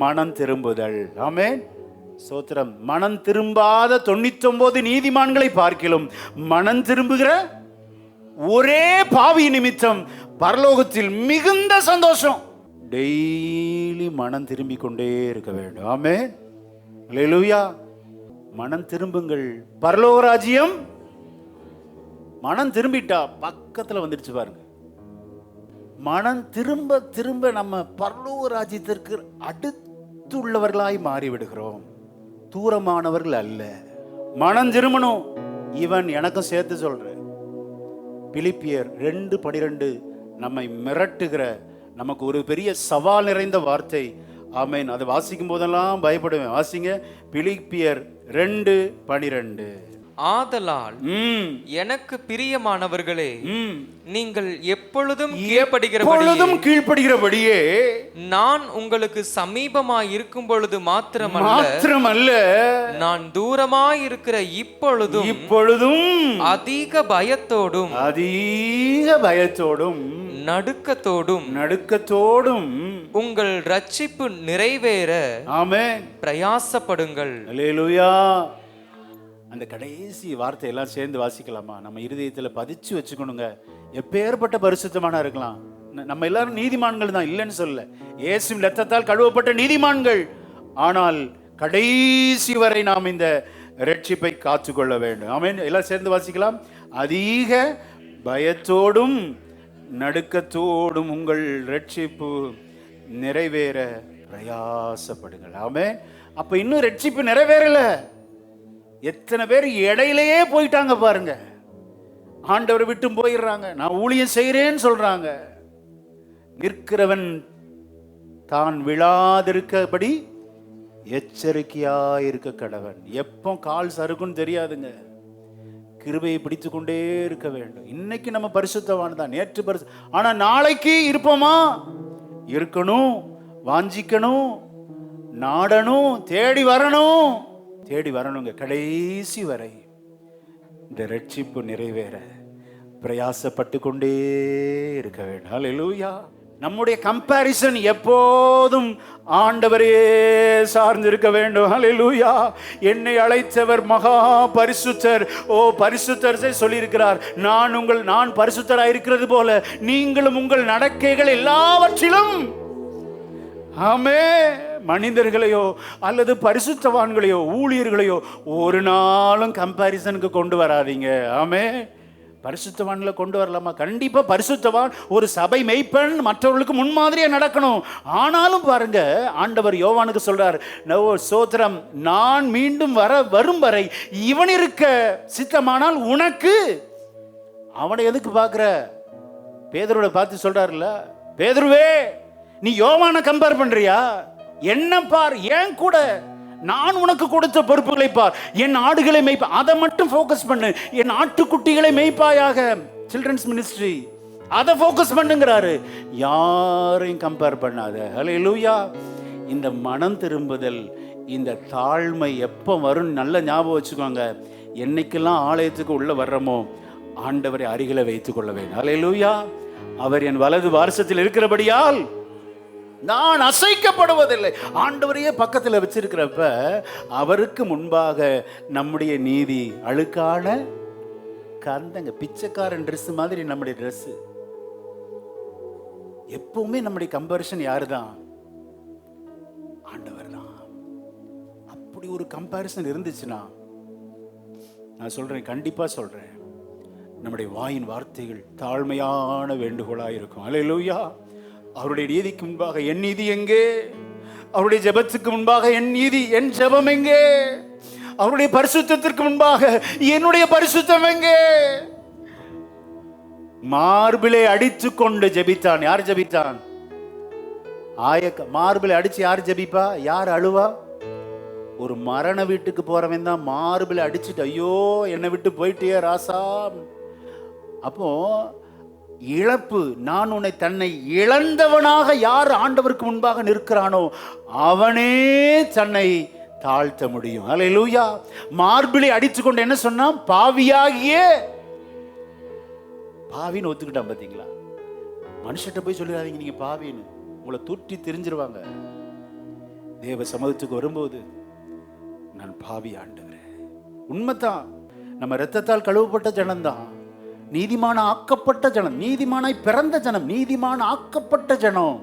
மனம் திரும்புதல். ஆமென், சோத்திரம். மனம் திரும்பாத 99 நீதிமான்களை பார்க்கிலும் மனம் திரும்புகிற ஒரே பாவி நிமித்தம் பரலோகத்தில் மிகுந்த சந்தோஷம். டெய்லி மனம் திரும்பிக் கொண்டே இருக்க வேண்டும். ஆமென், அல்லேலூயா. மனம் திரும்புங்கள், பரலோக ராஜ்யம். மனம் திரும்பிட்டா பக்கத்துல வந்துடுச்சு பாருங்க. மனம் திரும்ப திரும்ப நம்ம பரலோக ராஜ்யத்திற்கு அடுத்துள்ளவர்களாய் மாறிவிடுகிறோம், தூரமானவர்கள் அல்ல. மனம் திரும்பணும். இவன் எனக்கும் சேர்த்து சொல்ற பிலிப்பியர் 2:12 நம்மை மிரட்டுகிற, நமக்கு ஒரு பெரிய சவால் நிறைந்த வார்த்தை. ஆமென். அதை வாசிக்கும் போதெல்லாம் பயப்படுவேன். வாசிங்க, பிலிப்பியர் 2:12. ஆதலால் எனக்கு பிரியமானவர்களே, நீங்கள் எப்பொழுதும் கீழ்ப்படுகிறபடியே நான் உங்களுக்கு சமீபமாய் இருக்கும் பொழுது மாத்திரமல்ல, நான் தூரமாய் இருக்கிற இப்பொழுதும் அதிக பயத்தோடும் நடுக்கத்தோடும் உங்கள் ரட்சிப்பு நிறைவேற ஆமென் பிரயாசப்படுங்கள். அல்லேலூயா. அந்த கடைசி வார்த்தை எல்லாம் சேர்ந்து வாசிக்கலாமா? நம்ம இருதயத்துல பதிச்சு வச்சுக்கணுங்க. எப்பேற்பட்ட பரிசுத்தமான இருக்கலாம். நம்ம எல்லாரும் நீதிமான்கள் தான், இல்லைன்னு சொல்ல. இயேசுவின் இரத்தத்தால் கழுவப்பட்ட நீதிமான்கள். ஆனால் கடைசி வரை நாம் இந்த ரட்சிப்பை காத்துக்கொள்ள வேண்டும். ஆமென். எல்லாம் சேர்ந்து வாசிக்கலாம். அதிக பயத்தோடும் நடுக்கத்தோடும் உங்கள் ரட்சிப்பு நிறைவேற பிரயாசப்படுங்கள். ஆமென். அப்ப இன்னும் ரட்சிப்பு நிறைவேறல. எத்தனை பேர் இடையிலேயே போயிட்டாங்க பாருங்க. ஆண்டவரை விட்டு போயிடுறாங்க. நான் ஊழியம் செய்கிறேன்னு சொல்றாங்க. நிற்கிறவன் தான் விழாதிருக்கபடி எச்சரிக்கையாயிருக்க கடவன். எப்போ கால் சறுக்குன்னு தெரியாதுங்க. கிருபையை பிடித்து கொண்டே இருக்க வேண்டும். இன்னைக்கு நம்ம பரிசுத்தவான் தான், நேற்று ஆனா நாளைக்கு இருப்போமா? இருக்கணும். வாஞ்சிக்கணும், நாடணும், தேடி வரணுங்க. கடைசி வரை இந்த ரட்சிப்பு நிறைவேற பிரயாசப்பட்டு கொண்டே இருக்க வேண்டும். ஹல்லேலூயா. நம்முடைய கம்பேரிசன் எப்போதும் ஆண்டவரே சார்ந்திருக்க வேண்டும். ஹல்லேலூயா. என்னை அழைத்தவர் மகா பரிசுத்தர். பரிசுத்தர் சொல்லியிருக்கிறார், நான் பரிசுத்தராய் இருக்கிறது போல நீங்களும் உங்கள் நடக்கைகள் எல்லாவற்றிலும். ஆமே. மனிதர்களையோ அல்லது பரிசுத்தவான்களையோ ஊழியர்களையோ ஒரு நாளும் கம்பேரிசனுக்கு கொண்டு வராதீங்க. ஆமே. பரிசுத்தவான்களை கொண்டு வரலாமா? கண்டிப்பா பரிசுத்தவான் ஒரு சபை மெய்ப்பெண், மற்றவர்களுக்கு முன்மாதிரியா நடக்கணும். ஆனாலும் பாருங்க, ஆண்டவர் யோவானுக்கு சொல்றார், சோத்திரம், நான் மீண்டும் வரும் வரை இவன் இருக்க சித்தமானால் உனக்கு. அவனை எதுக்கு பார்க்கிற? பேதுருவை பார்த்து சொல்றாருல்ல, பேதுருவே, நீ யோவானை கம்பேர் பண்றியா? என்ன பார், ஏன் கூட நான் உனக்கு கொடுத்த பொறுப்புகளை பார். என் ஆடுகளை மேய்ப்பா, அதை மட்டும் ஃபோக்கஸ் பண்ணு. என் ஆட்டுக்குட்டிகளை மேய்ப்பாயாக, சில்ட்ரன்ஸ் மினிஸ்ட்ரி, அதை ஃபோக்கஸ் பண்ணுங்கிறாரு. யாரையும் கம்பேர் பண்ணாத. ஹல்லேலூயா. இந்த மனம் திரும்புதல், இந்த தாழ்மை எப்போ வரும் நல்ல ஞாபகம் வச்சுக்கோங்க. என்னைக்கெல்லாம் ஆலயத்துக்கு உள்ள வர்றோமோ ஆண்டவரை அருகில வைத்துக் கொள்ள வேண்டும். ஹல்லேலூயா. அவர் என் வலது வாரசத்தில் இருக்கிறபடியால் நான் அசைக்கப்படுவதில்லை. ஆண்டவரையே பக்கத்தில் வச்சிருக்கிறப்ப அவருக்கு முன்பாக நம்முடைய நீதி அழுக்கான கந்தங்க பிச்சைக்காரன் ட்ரெஸ் மாதிரி நம்முடைய ட்ரெஸ். எப்பவுமே நம்முடைய கம்பேரிசன் யாரு தான்? ஆண்டவர் தான். அப்படி ஒரு கம்பேரிசன் இருந்துச்சுன்னா நான் சொல்றேன், கண்டிப்பா சொல்றேன், நம்முடைய வாயின் வார்த்தைகள் தாழ்மையான வேண்டுகோளாக இருக்கும். அல்லேலூயா. அவருடைய நீதிக்கு முன்பாக என் நீதி எங்கே? அவருடைய ஜெபத்துக்கு முன்பாக என் நீதி, என் ஜெபம் எங்கே? அவருடைய பரிசுத்தத்திற்கு முன்பாக என்னுடைய பரிசுத்தம் எங்கே? மார்பிலே அடித்து கொண்டு ஜெபித்தான். யார் ஜெபித்தான்? மார்பிலே அடிச்சு யார் ஜெபிப்பா? யார் அழுவா? ஒரு மரண வீட்டுக்கு போறவன் தான் மார்பிலே அடிச்சுட்டு, ஐயோ என்னை விட்டு போயிட்டே ராசா. அப்போ இழப்பு, நான் உன்னை தன்னை இழந்தவனாக யார் ஆண்டவருக்கு முன்பாக நிற்கிறானோ அவனே தன்னை தாழ்த்த முடியும். அல்லேலூயா. மார்பிலை அடித்துக்கொண்டு என்ன சொன்னா? பாவியாகிய, பாவின்னு ஒத்துக்கிட்டான். பாத்தீங்களா? மனுஷட்ட போய் சொல்லிடாதீங்க நீங்க பாவின்னு, உங்களை தூற்றி தெரிஞ்சிருவாங்க. தேவ சமூகத்துக்கு வரும்போது நான் பாவி ஆண்டவரே. உண்மைதான், நம்ம இரத்தத்தால் கழுவப்பட்ட ஜனம்தான், நீதிமான ஆக்கப்பட்ட ஜனம், நீதிமானாய் பிறந்த ஜனம், நீதிமான ஆக்கப்பட்ட ஜனம்,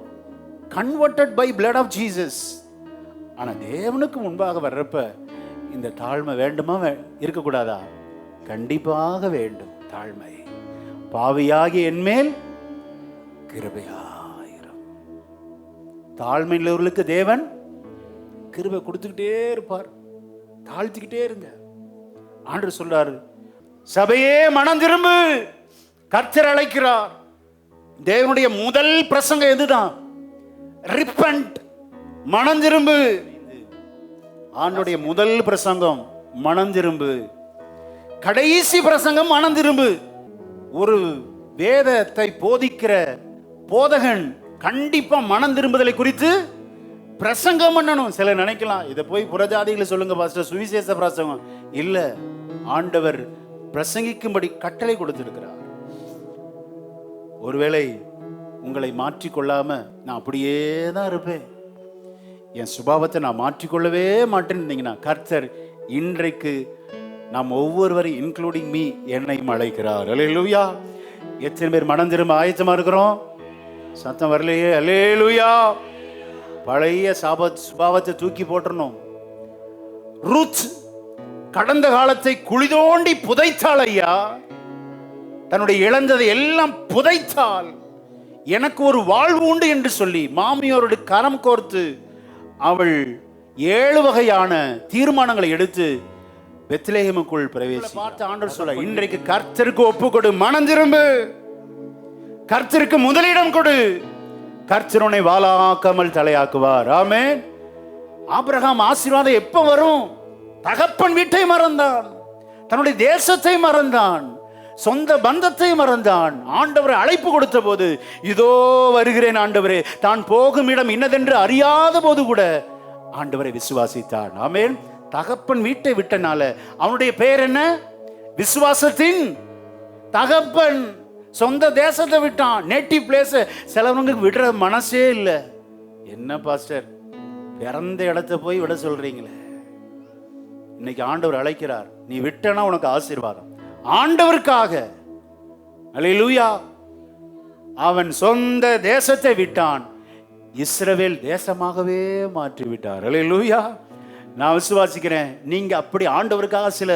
converted by blood of Jesus. ஆனா தேவனுக்கு முன்பாக வர்றப்ப இந்த தாழ்மை வேண்டுமா? இருக்கக்கூடாதா? கண்டிப்பாக வேண்டும் தாழ்மை. பாவியாகி என்மேல் கிருபையாயிரும். தாழ்மை உள்ளவர்களுக்கு தேவன் கிருபை கொடுத்துக்கிட்டே இருப்பார். தாழ்த்திக்கிட்டே இருங்க. ஆண்டவர் சொல்றாரு, சபையே மனம் திரும்பு, கர்த்தர் அழைக்கிறார். தேவனுடைய முதல் பிரசங்கம் எதுதான்? ரிப்பன்ட், மனம் திரும்பு. ஆண்டுடைய முதல் பிரசங்கம் மனம் திரும்பு, கடைசி பிரசங்கம் மனம் திரும்பு. ஒரு வேதத்தை போதிக்கிற போதகன் கண்டிப்பா மனம் திரும்புதலை குறித்து பிரசங்கம் பண்ணணும். சில நினைக்கலாம், இதை போய் புறஜாதிகளை சொல்லுங்க பாஸ்டர், சுவிசேஷ பிரசங்கம் இல்ல. ஆண்டவர் பிரசங்கிக்கும்படி கட்டளை கொடுத்திருக்கிறார். ஒருவேளை உங்களை மாற்றிக்கொள்ளாம நான் அப்படியே தான் இருப்பேன், என் சுபாவத்தை நான் மாற்றிக்கொள்ளவே மாட்டேன்னு கர்த்தர் இன்றைக்கு நாம் ஒவ்வொருவரையும் இன்க்ளூடிங் மீ என்னையும் அழைக்கிறார். அல்லேலூயா. எத்தனை பேர் மனம் திரும்ப ஆயத்தமா இருக்கிறோம்? சத்தம் வரலையே. அல்லேலூயா. பழைய சுபாவத்தை தூக்கி போட்டுறணும். ரூத் கடந்த காலத்தை குழி தோண்டி புதைத்தாள். ஐயா, தன்னுடைய இழந்ததை எல்லாம் புதைத்தாள். எனக்கு ஒரு வாழ்வு உண்டு என்று சொல்லி மாமியாரோடு கரம் கோர்த்து அவள் 7 வகையான தீர்மானங்களை எடுத்து பெத்லெஹேமுக்குள் பிரவேசி பார்த்து ஆண்டவர் சொல்ல, இன்றைக்கு கர்த்தருக்கு ஒப்பு கொடு, மனம் திரும்பு, கர்த்தருக்கு முதலிடம் கொடு, கர்த்தர் உன்னை வாளாக்காமல் தலையாக்குவார். ஆமென். ஆபிரகாம் ஆசீர்வாதம் எப்ப வரும்? தகப்பன் வீட்டை மறந்தான், தன்னுடைய தேசத்தை மறந்தான், சொந்த பந்தத்தை மறந்தான். ஆண்டவர் அழைப்பு கொடுத்த போது, இதோ வருகிறேன் ஆண்டவரே, தான் போகும் இடம் இன்னதென்று அறியாத போது கூட ஆண்டவரை விசுவாசித்தான். ஆமென். தகப்பன் வீட்டை விட்டனால அவனுடைய பெயர் என்ன? விசுவாசத்தின் தகப்பன். சொந்த தேசத்தை விட்டான், நேட்டிவ் பிளேஸ். சிலவங்க விடுற மனசே இல்லை. என்ன பாஸ்டர், பிறந்த இடத்தை போய் விட சொல்றீங்களே? இன்னைக்கு ஆண்டவர் அழைக்கிறார், நீ விட்டனா உனக்கு ஆசீர்வாதம். ஆண்டவருக்காக. அல்லேலூயா. அவன் சொந்த தேசத்தை விட்டான், இஸ்ரவேல் தேசமாகவே மாற்றி விட்டார். அல்லேலூயா. நான் விசுவாசிக்கிறேன், நீங்க அப்படி ஆண்டவருக்காக சில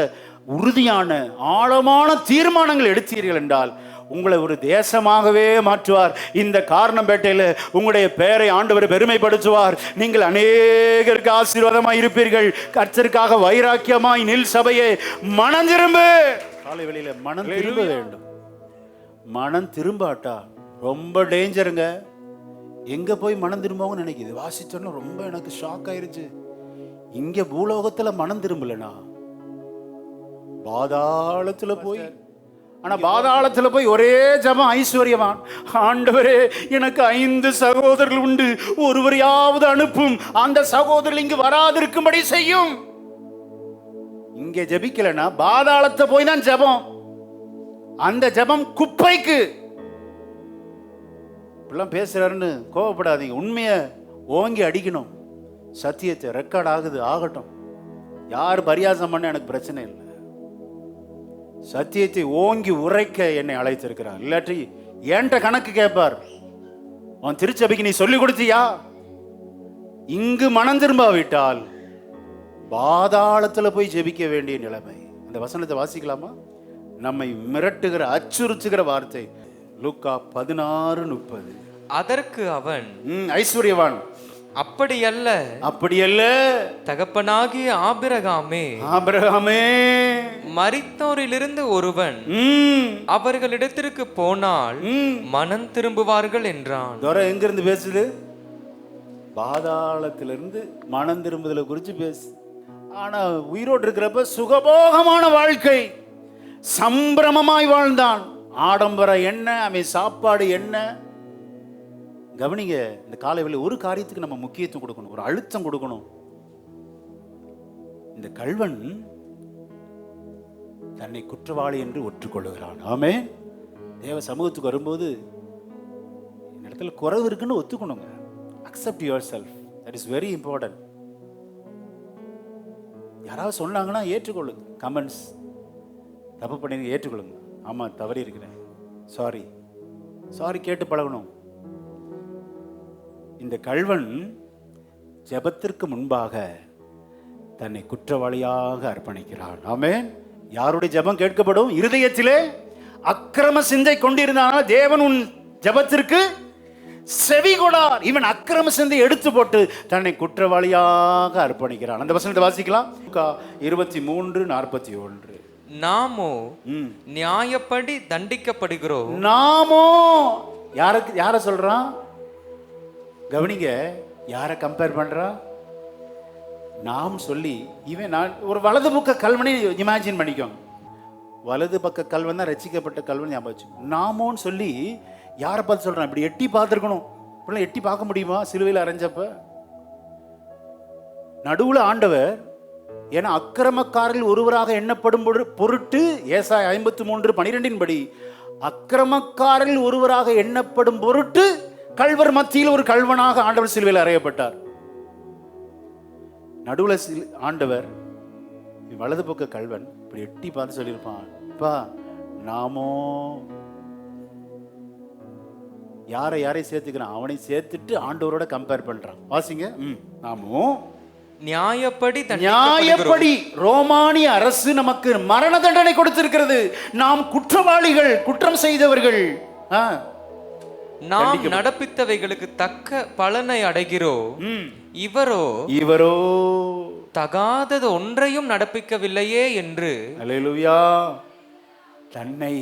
உறுதியான ஆழமான தீர்மானங்கள் எடுத்தீர்கள் என்றால் உங்களை ஒரு தேசமாகவே மாற்றுவார். இந்த காரணம்பேட்டையில் உங்களுடைய பெயரை ஆண்டவர் பெருமைப்படுத்துவார். நீங்கள் அநேகருக்கு ஆசீர்வாதமாய் இருப்பீர்கள். கர்த்தருக்காக வைராக்கியமாய் நில் சபையே. மனம் திரும்பு. காலை வெளியில மனம் திரும்ப வேண்டும். மனம் திரும்பாட்டா ரொம்ப டேஞ்சருங்க. எங்க போய் மனம் திரும்பவும் நினைக்குது. வாசிச்சோன்னு ரொம்ப எனக்கு ஷாக் ஆயிருச்சு. இங்க பூலோகத்துல மனம் திரும்பலனா பாதாளத்துல போய், ஆனா பாதாளத்துல போய் ஒரே ஜெபம், ஐஸ்வர்யவான், ஆண்டவரே எனக்கு 5 சகோதரர்கள் உண்டு, ஒருவரையாவது அனுப்பும், அந்த சகோதரர்கள் இங்கு வராதிருக்கும்படி செய்யும். இங்க ஜெபிக்கலனா பாதாளத்தை போய் தான் ஜெபம். அந்த ஜெபம் குப்பைக்கு. இப்பெல்லாம் பேசுறாருன்னு கோவப்படாதீங்க. உண்மையை ஓங்கி அடிக்கணும். சத்தியத்தை ரெக்கார்ட் ஆகுது, ஆகட்டும். யார் பரியாசம் பண்ண எனக்கு பிரச்சனை இல்லை. சத்தியத்தை ஓங்கி உரைக்க என்னை அழைத்திருக்கிறார். இல்லாட்டி ஏன்ட்ட கணக்கு கேட்பார். அவன் திருச்சபைக்கு நீ சொல்லி கொடுத்தியா? இங்கு மனம் திரும்பாவிட்டால் பாதாளத்துல போய் ஜெபிக்க வேண்டிய நிலைமை. அந்த வசனத்தை வாசிக்கலாமா? நம்மை மிரட்டுகிற அச்சுறுத்துகிற வார்த்தை லூக்கா 16:30. அதற்கு அவன், ஐஸ்வர்யவான், அப்படி அல்ல, அப்படி அல்ல, தகப்பனாகிய ஆபிரகாமே, ஆபிரகாமே, மரித்தோரிலிருந்து ஒருவன் அவர்களிடத்திற்கு போனால் மனம் திரும்புவார்கள் என்றான். எங்கிருந்து பேசுது? பாதாளத்திலிருந்து மனம் திரும்புதலை குறித்து பேசு. ஆனா உயிரோடு இருக்கிறப்ப சுகபோகமான வாழ்க்கை, சம்பிரமமாய் வாழ்ந்தான். ஆடம்பரம் என்ன, அவன் சாப்பாடு என்ன. கவனிங்க, இந்த காலையில் ஒரு காரியத்துக்கு நம்ம முக்கியத்துவம் கொடுக்கணும், ஒரு அழுத்தம் கொடுக்கணும். இந்த கள்வன் தன்னை குற்றவாளி என்று ஒற்றுக்கொள்ளுகிறான். ஆமே. தேவ சமூகத்துக்கு வரும்போது இந்த இடத்துல குறைவு இருக்குன்னு ஒத்துக்கணுங்க. Accept yourself. That is very important. யாராவது சொன்னாங்கன்னா ஏற்றுக்கொள்ளுங்க. கமெண்ட்ஸ் தப்பு பண்ணி ஏற்றுக்கொள்ளுங்க. ஆமா, தவறி இருக்கிறேன், சாரி சாரி கேட்டு பழகணும். இந்த கள்வன் ஜெபத்திற்கு முன்பாக தன்னை குற்றவாளியாக அர்ப்பணிக்கிறான். ஆமென். யாருடைய ஜெபம் கேட்கப்படும்? இருதயத்திலே அக்கிரம சிந்தை கொண்டிருந்தானால் தேவன் உன் ஜெபத்திற்கு செவி கொடார். இவன் அக்கிரம சிந்தை எடுத்து போட்டு தன்னை குற்றவாளியாக அர்ப்பணிக்கிறான். அந்த வசனத்தை வாசிக்கலாம். 23:41. நாமோ நியாயப்படி தண்டிக்கப்படுகிறோம். நாமோ யார சொல்றான்? கவனிங்க, யாரை கம்பேர் பண்றா? நாம் சொல்லி இவன். நான் ஒரு வலது பக்க கல்வனை இமேஜின் பண்ணிக்கோங்க. வலது பக்க கல்வன் தான் ரசிக்கப்பட்ட கல்வன் ஞாபகம் வச்சு. நாமோன்னு சொல்லி யாரை பார்த்து சொல்றான்? இப்படி எட்டி பார்த்துருக்கணும். இப்படிலாம் எட்டி பார்க்க முடியுமா? சிலுவையில் அரைஞ்சப்ப நடுவுல ஆண்டவர், ஏன்னா அக்கிரமக்காரர்கள் ஒருவராக எண்ணப்படும் பொருட்டு ஏசாயா 53:12 படி அக்கிரமக்காரர்கள் ஒருவராக எண்ணப்படும் பொருட்டு கள்வர் மத்தியில் ஒரு கள்வனாக ஆண்டவர் சிலுவையில் அறையப்பட்டார். நடுவுல ஆண்டவர் வலது பக்க கள்வன் இப்படி எட்டி பார்த்து சொல்லியிருப்பான், அப்பா நாமோ யாரை சேர்த்துக்கிறான்? அவனை சேர்த்துட்டு ஆண்டவரோட கம்பேர் பண்றான். வாசிங்க. நாமோ நியாயப்படி ரோமானிய அரசு நமக்கு மரண தண்டனை கொடுத்திருக்கிறது. நாம் குற்றவாளிகள், குற்றம் செய்தவர்கள். நாம் நடப்பித்தவைகளுக்கு தக்க பலனை அடைகிறோம். இவரோ தகாதது ஒன்றையும் நடப்பிக்கவில்லையே என்று அல்லேலூயா தன்னை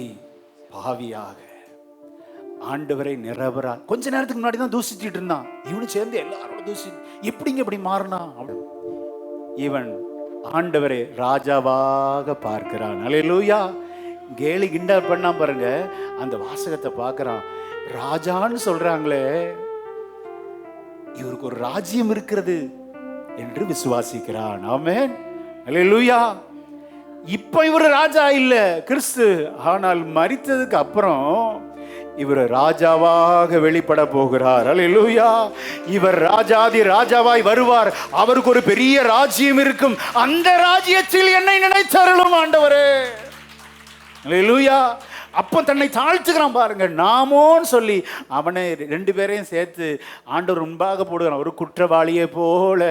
பாவியாக ஆண்டவரை நிரபரா கொஞ்ச நேரத்துக்கு முன்னாடி தான் தூசிச்சுட்டு இருந்தான். இவனு சேர்ந்து எல்லாரோட தூசி எப்படிங்க இப்படி மாறினா? இவன் ஆண்டவரை ராஜாவாக பார்க்கிறான். அல்லேலூயா. கேலி கிண்டல் பண்ணா பாருங்க, அந்த வாசகத்தை பார்க்கறான். ராஜான்னு சொல்றாங்களே, இவருக்கு ஒரு ராஜ்யம் இருக்கிறது என்று விசுவாசிக்கிறான். ஆமென், அல்லேலூயா. இப்ப இவர் ராஜா இல்ல, கிறிஸ்து. ஆனால் மரித்ததுக்கு அப்புறம் இவர் ராஜாவாக வெளிப்பட போகிறார். அல்லேலூயா. இவர் ராஜாதி ராஜாவாய் வருவார். அவருக்கு ஒரு பெரிய ராஜ்யம் இருக்கும். அந்த ராஜ்யத்தில் என்னை நினைத்தருளும் ஆண்டவரே. அல்லேலூயா. அப்போ தன்னை தாழ்த்துக்கிறான் பாருங்க, நாமோன்னு சொல்லி அவனை 2 பேரையும் சேர்த்து ஆண்டவர் முன்பாக போடுகிறான். ஒரு குற்றவாளியை போல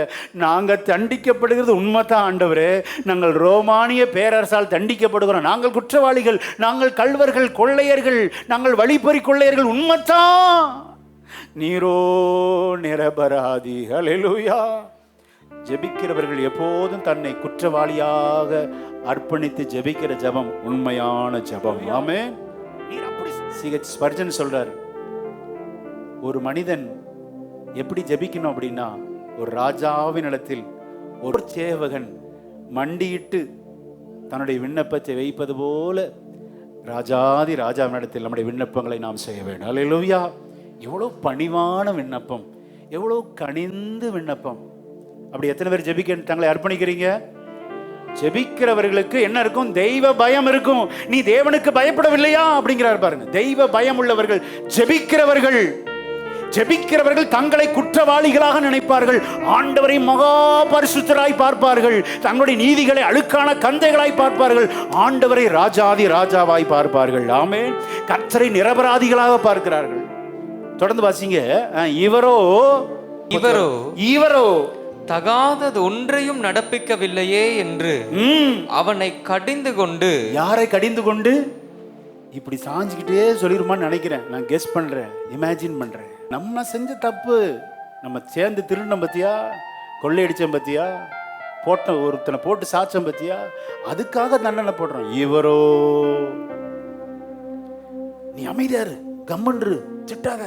நாங்கள் தண்டிக்கப்படுகிறது உண்மைதான் ஆண்டவரே. நாங்கள் ரோமானிய பேரரசால் தண்டிக்கப்படுகிறோம். நாங்கள் குற்றவாளிகள், நாங்கள் கள்வர்கள், கொள்ளையர்கள், நாங்கள் வழிப்பறி கொள்ளையர்கள், உண்மைதான். நீரோ நிரபராதி. அல்லேலூயா. ஜெபிக்கிறவர்கள் எப்போதும் தன்னை குற்றவாளியாக அர்ப்பணித்து ஜெபிக்கிற ஜெபம் உண்மையான ஜெபம். ஆமென். C.H. ஸ்பர்ஜன் சொல்றார், ஒரு மனிதன் எப்படி ஜெபிக்கணும் அப்படின்னா, ஒரு ராஜாவின் இடத்தில் ஒரு சேவகன் மண்டியிட்டு தன்னுடைய விண்ணப்பத்தை வைப்பது போல ராஜாதி ராஜாவின் இடத்தில் நம்முடைய விண்ணப்பங்களை நாம் செய்ய வேண்டும். அல்லேலூயா. எவ்வளவு பணிவான விண்ணப்பம், எவ்வளவு கனிந்து விண்ணப்பம். அப்படி எத்தனை பேர் ஜெபிக்க தங்களை அர்ப்பணிக்கிறீங்க? ஜெபிக்கிறவர்களுக்கு என்ன இருக்கும்? தெய்வ பயம் இருக்கும். நீ தேவனுக்கு பயப்படவில்லையா அப்படிங்கிறார் பாருங்க. தெய்வ பயம் உள்ளவர்கள் ஜெபிக்கிறவர்கள் தங்களை குற்றவாளிகளாக நினைப்பார்கள். ஆண்டவரை மகா பரிசுத்தராய் பார்ப்பார்கள். தங்களுடைய நீதிகளை அழுக்கான கந்தைகளாய் பார்ப்பார்கள். ஆண்டவரை ராஜாதி ராஜாவாய் பார்ப்பார்கள். ஆமென். கர்த்தரை நிரபராதிகளாக பார்க்கிறார்கள். தொடர்ந்து வாசிங்க. இவரோ தகாதது ஒன்றையும் நடப்பிக்கவில்லையே என்று அவனை கடிந்து கொண்டு. யாரை கடிந்து கொண்டு? இப்படி சாஞ்சிக்கிட்டே சொல்லிருமான்னு நினைக்கிறேன். நான் கெஸ் பண்றேன், இமேஜின் பண்றேன். நம்ம செஞ்ச தப்பு, நம்ம சேர்ந்து திருநம் பத்தியா, கொள்ளையடிச்சம் பத்தியா, ஒருத்தனை போட்டு சாச்சம் பத்தியா, அதுக்காக தண்டனை போடுறோம். இவரோ, நீ அமைதியாரு, கம்மன்று, திட்டாத.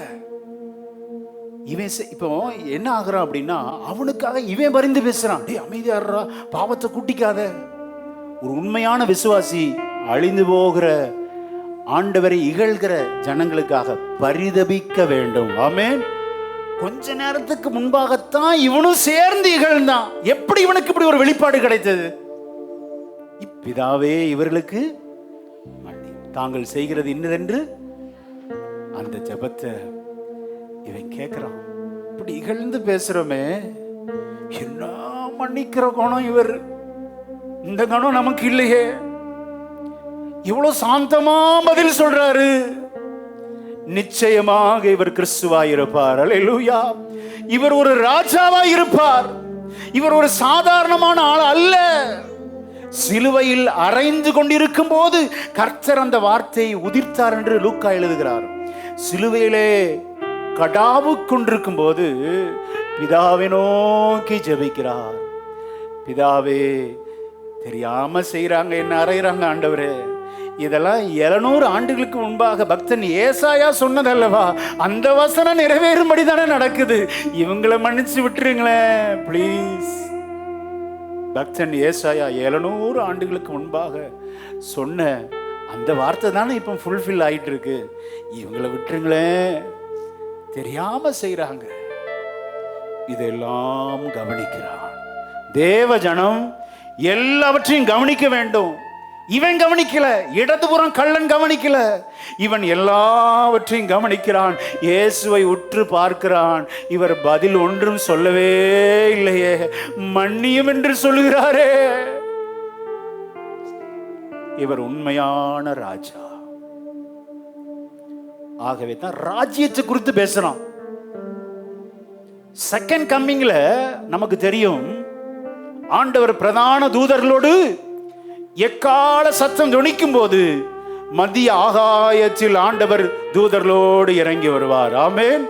இவன் இப்போ என்ன ஆகுறான் அப்படின்னா, அவனுக்காக இவன் பரிந்து பேசுறான். டேய் அமைதியாடுறா, பாவத்தை கூட்டிக்காத. ஒரு உண்மையான விசுவாசி அழிந்து போகிற ஆண்டவரை இகழ்கிற ஜனங்களுக்காக பரிதபிக்க வேண்டும். ஆமென். கொஞ்ச நேரத்துக்கு முன்பாகத்தான் இவனும் சேர்ந்து இகழ்ந்தான். எப்படி இவனுக்கு இப்படி ஒரு வெளிப்பாடு கிடைத்தது? பிதாவே இவர்களுக்கு தாங்கள் செய்கிறது இன்னதென்று அந்த ஜெபத்தை இவன் கேட்கிறான். இப்படி இகழ்ந்து பேசுறோமே, என்ன மன்னிக்கிற குணம் இவர். இந்த குணம் நமக்கு இல்லையே. இவ்வளவு சாந்தமா பதில் சொல்றாரு. நிச்சயமாக இவர் கிறிஸ்துவாய் இருப்பார். அல்லேலூயா. இவர் ஒரு ராஜாவாய் இருப்பார். இவர் ஒரு சாதாரணமான ஆள் அல்ல. சிலுவையில் அறைந்து கொண்டிருக்கும் போது கர்த்தர் அந்த வார்த்தையை உதிர்த்தார் என்று லூக்கா எழுதுகிறார். சிலுவையிலே கடாவு கொண்டிருக்கும் போது பிதாவை நோக்கி ஜெபிக்கிறார். பிதாவே, தெரியாம செய்யறாங்க, என்ன அறையிறாங்க ஆண்டவரே. இதெல்லாம் 700 ஆண்டுகளுக்கு முன்பாக பக்தன் ஏசாயா சொன்னதல்லவா? அந்த வசனம் நிறைவேறும்படி தானே நடக்குது. இவங்களை மன்னிச்சு விட்டுருங்களேன் ப்ளீஸ். பக்தன் ஏசாயா 700 ஆண்டுகளுக்கு முன்பாக சொன்ன அந்த வார்த்தை தானே இப்போ ஃபுல்ஃபில் ஆயிட்டு இருக்கு. இவங்களை விட்டுருங்களேன், தெரியாம செய்யறாங்க. இதெல்லாம் கவனிக்கிறான் தேவ ஜனம். எல்லாவற்றையும் கவனிக்க வேண்டும். இவன் கவனிக்கல, இடதுபுறம் கள்ளன் கவனிக்கல, இவன் எல்லாவற்றையும் கவனிக்கிறான். இயேசுவை உற்று பார்க்கிறான். இவர் பதில் ஒன்றும் சொல்லவே இல்லையே, மன்னியும் என்று சொல்லுகிறாரே. இவர் உண்மையான ராஜா. ஆகவே தான் ராஜ்யத்தை குறித்து பேசுறான். செகண்ட் கம்மிங்ல நமக்கு தெரியும், ஆண்டவர் பிரதான தூதர்களோடு எக்கால சத்தம் துணிக்கும் போது மத்திய ஆகாயத்தில் ஆண்டவர் தூதர்களோடு இறங்கி வருவார். ஆமென்.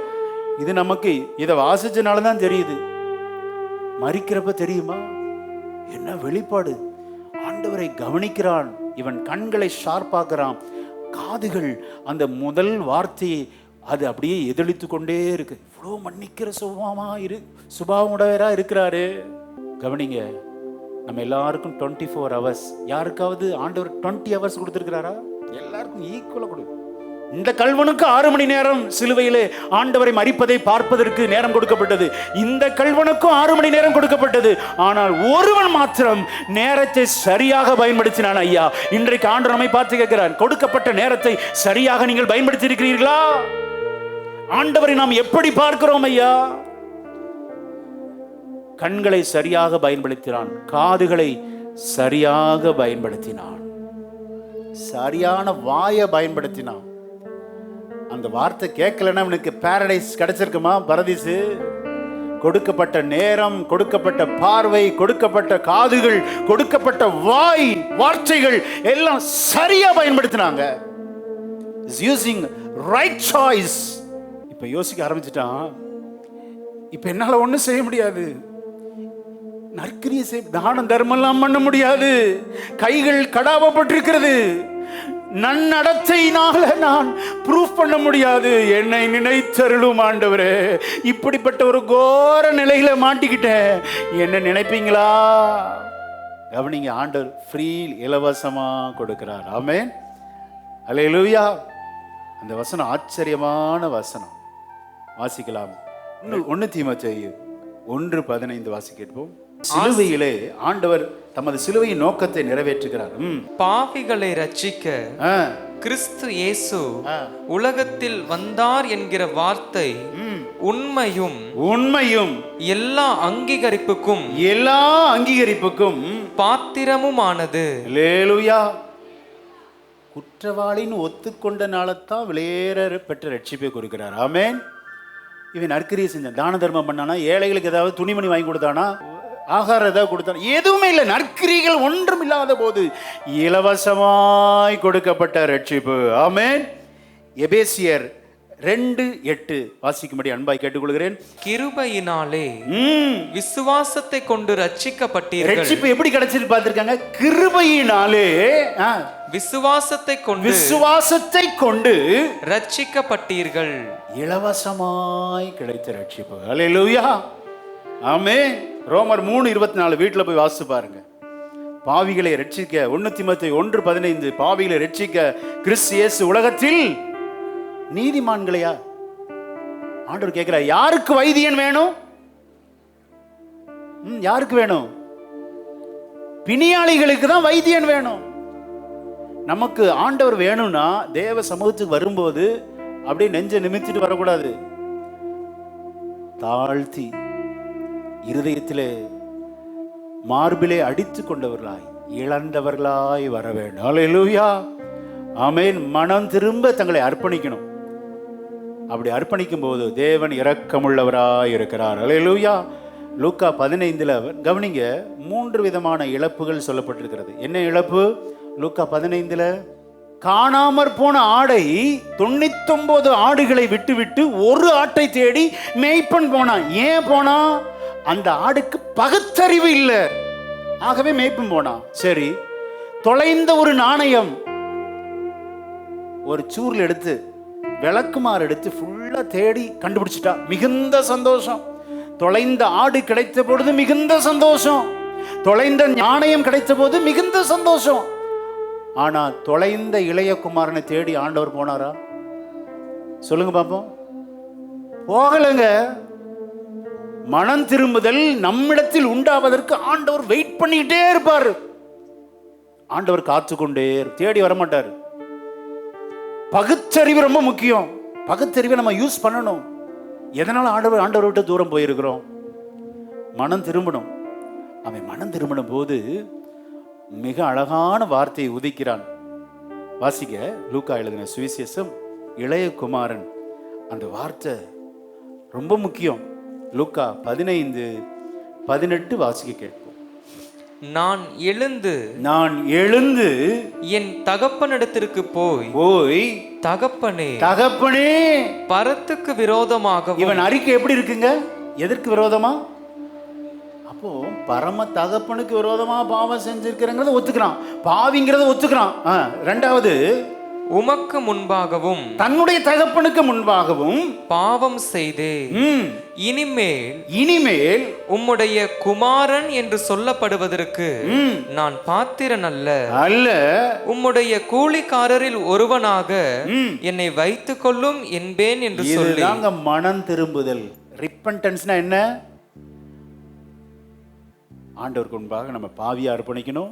இது நமக்கு இதை வாசிச்சனாலதான் தெரியுது. மரிக்கிறப்ப தெரியுமா என்ன வெளிப்பாடு? ஆண்டவரை கவனிக்கிறான். இவன் கண்களை ஷார்ப்பாக்குறான். காதுகள் அந்த முதல் வார்த்தையை அது அப்படியே எதிர்த்து கொண்டே இருக்கு. இவ்வளோ மன்னிக்கிற சுபாவமா சுபாவமுடையரா இருக்கிறாரு. கவனிங்க, நம்ம எல்லாருக்கும் 24 hours. யாருக்காவது ஆண்டவர் 20 hours கொடுத்திருக்கிறாரா? எல்லாருக்கும் ஈக்குவலா கொடு. இந்த கல்வனுக்கு 6 மணி நேரம் சிலுவையிலே ஆண்டவரை மரிப்பதை பார்ப்பதற்கு நேரம் கொடுக்கப்பட்டது. இந்த கல்வனுக்கும் 6 மணி நேரம் கொடுக்கப்பட்டது. ஆனால் ஒருவன் மாத்திரம் நேரத்தை சரியாக பயன்படுத்தினான். ஐயா, இன்றைக்கு ஆண்டவர் நம்மை பார்த்து கேட்கிறார், கொடுக்கப்பட்ட நேரத்தை சரியாக நீங்கள் பயன்படுத்தி இருக்கிறீர்களா? ஆண்டவரை நாம் எப்படி பார்க்கிறோம் ஐயா? கண்களை சரியாக பயன்படுத்தினான், காதுகளை சரியாக பயன்படுத்தினான், சரியான வாயை பயன்படுத்தினான். அந்த வார்த்தை கேட்கலன்னா அவனுக்கு பாரடைஸ் கிடைச்சிருக்குமா? பரதீசு. கொடுக்கப்பட்ட நேரம், கொடுக்கப்பட்ட பார்வை, கொடுக்கப்பட்ட காதுகள், கொடுக்கப்பட்ட வாய், வார்த்தைகள் எல்லாம் சரியா பயன்படுத்தினாங்க. using right choice. இப்ப யோசிக்க ஆரம்பிச்சிட்டான். இப்ப என்னால ஒண்ணும் செய்ய முடியாது, நற்கிரியை செய்ய, தானம் தர்மம் பண்ண முடியாது, கைகள் கடாவப்பட்டிருக்கிறது, நன்னடத்தையினால நான் ப்ரூஃப் பண்ண முடியாது, என்னை நினைத்தருளும் ஆண்டவரே. இப்படிப்பட்ட ஒரு கோர நிலையில மாட்டிக்கிட்டேன், என்ன நினைப்பீங்களா? கவனிங்க, ஆண்டவர் ஃப்ரீ, இலவசமா கொடுக்கிறார். ஆமென், அல்லேலூயா. அந்த வசனம் ஆச்சரியமான வசனம். வாசிக்கலாம். 1 தீமோத்தேயு 1:15 வாசிக்கிறோம். சிலுவையிலே ஆண்டவர் தமது சிலுவையின் நோக்கத்தை நிறைவேற்றுகிறார். பாவிகளை ரட்சிக்க கிறிஸ்து இயேசு உலகத்தில் வந்தார் என்கிற வார்த்தை உண்மையும் எல்லா அங்கீகரிப்புக்கும் பாத்திரமுமானது. அல்லேலூயா. குற்றவாளின்னு ஒத்துக்கொண்டனால்தான் விலையேற பெற்ற ரட்சிப்பை கொடுக்கிறார். ஆமென். இவன் நற்கிரியை செஞ்சான், தான தர்மம் பண்ணானா, ஏழைகளுக்கு ஏதாவது துணிமணி வாங்கி கொடுத்தானா, ஆகாரம் ஏதாவது கொடுத்தானா, எதுவுமே இல்லை. நற்கிரிகள் ஒன்றும் இல்லாத போது இலவசமாய் கொடுக்கப்பட்ட ரட்சிப்பு. ஆமென். எபேசியர் 2:8 வாசிக்கும்படி அன்பாய் கேட்டுக்கொள்கிறேன். கிருபையினாலே விசுவாசத்தை கொண்டு ரட்சிக்கப்பட்டீர்கள். ரட்சிப்பு எப்படி கிடைச்சிருக்கு பார்த்திருக்காங்க? கிருபையினாலே விசுவாசத்தை கொண்டு ரட்சிக்கப்பட்டீர்கள். இலவசமாய் கிடைத்த ரட்சிப்பு. அல்லேலூயா. ஆமென். ரோமர் 3:24 வீட்டுல போய் வாசிச்சு பாருங்க. பாவிகளை ரட்சிக்க 1 தீமோத்தேயு 1:15 பாவிகளை ரட்சிக்க கிறிஸ்து இயேசு உலகத்தில் நீதிமான்களையா? ஆண்டவர் கேட்கிறார், யாருக்கு வைத்தியன் வேணும்? யாருக்கு வேணும்? பிணியாளிகளுக்கு தான் வைத்தியன் வேணும். நமக்கு ஆண்டவர் வேணும்னா தேவ சமூகத்துக்கு வரும்போது அப்படியே நெஞ்ச நிமித்திட்டு வரக்கூடாது. தாழ்த்தி இருதயத்திலே மார்பிலே அடித்து கொண்டவர்களாய், இழந்தவர்களாய் வர வேண்டும். அல்லேலூயா. ஆமென். மனம் திரும்ப தங்களை அர்ப்பணிக்கணும். அப்படி அர்ப்பணிக்கும் போது தேவன் இரக்கமுள்ளவராய் இருக்கிறார். அல்லேலூயா. லூக்கா 15 கவனிங்க, 3 விதமான இழப்புகள் சொல்லப்பட்டிருக்கிறது. என்ன இழப்பு? லூக்கா 15 காணாமற் போன ஆடை 99 ஆடுகளை விட்டுவிட்டு ஒரு ஆட்டை தேடி மேய்ப்பன் போனான். ஏன் போனா? அந்த ஆடுக்கு பகுத்தறிவு இல்லை, ஆகவே மேய்ப்பன் போனான். சரி, தொலைந்த ஒரு நாணயம் ஒரு சூர்ல எடுத்து, விளக்குமாறு எடுத்து ஃபுல்லா தேடி கண்டுபிடிச்சிட்டா. மிகுந்த சந்தோஷம். தொலைந்த ஆடு கிடைத்த பொழுது மிகுந்த சந்தோஷம், தொலைந்த நாணயம் கிடைத்த போது மிகுந்த சந்தோஷம். ஆனா தொலைந்த இளைய குமாரனை தேடி ஆண்டவர் போனாரா? சொல்லுங்க பாப்போம். போகலங்க. மனம் திரும்புதல் நம்மிடத்தில் உண்டாவதற்கு ஆண்டவர் வெயிட் பண்ணிக்கிட்டே இருப்பார். ஆண்டவர் காத்துக்கொண்டே, தேடி வரமாட்டார். பகுத்தறிவு ரொம்ப முக்கியம். பகுத்தறிவை நம்ம யூஸ் பண்ணணும். எதனால ஆண்டவர் விட்டு தூரம் போயிருக்கிறோம்? மனம் திரும்பணும். அவன் மனம் திரும்பின போது மிக அழகான வார்த்தையை உதிக்கிறான். வாசிக்க, லூக்கா எழுதின சுவிசேஷம், இளைய குமாரன். அந்த வார்த்தை ரொம்ப முக்கியம். லூக்கா 15:18 வாசிக்க கேட்போம். நான் எழுந்து என் தகப்பனிடத்திற்கு போய் தகப்பனே பரத்துக்கு விரோதமாக. இவன் அறிக்கை எப்படி இருக்குங்க? எதற்கு விரோதமா? அப்போ பரம தகப்பனுக்கு விரோதமா பாவம் செஞ்சிருக்கிறங்கிறத ஒத்துக்கிறான், பாவிங்கிறத ஒத்துக்கிறான். ரெண்டாவது உமக்கு முன்பாகவும் தன்னுடைய தகப்பனுக்கு முன்பாகவும் பாவம் செய்தே இனிமேல் உம்முடைய குமாரன் என்று சொல்லப்படுவதற்கு நான் பாத்திரன் அல்ல, உம்முடைய கூலிக்காரரில் ஒருவனாக என்னை வைத்துக் கொள்ளும் என்பேன் என்று சொல்லி. மனம் திரும்புதல். ரிப்பன்டன்ஸ்னா என்ன? ஆண்டவருக்கு முன்பாக நம்ம பாவியா அர்ப்பணிக்கணும்.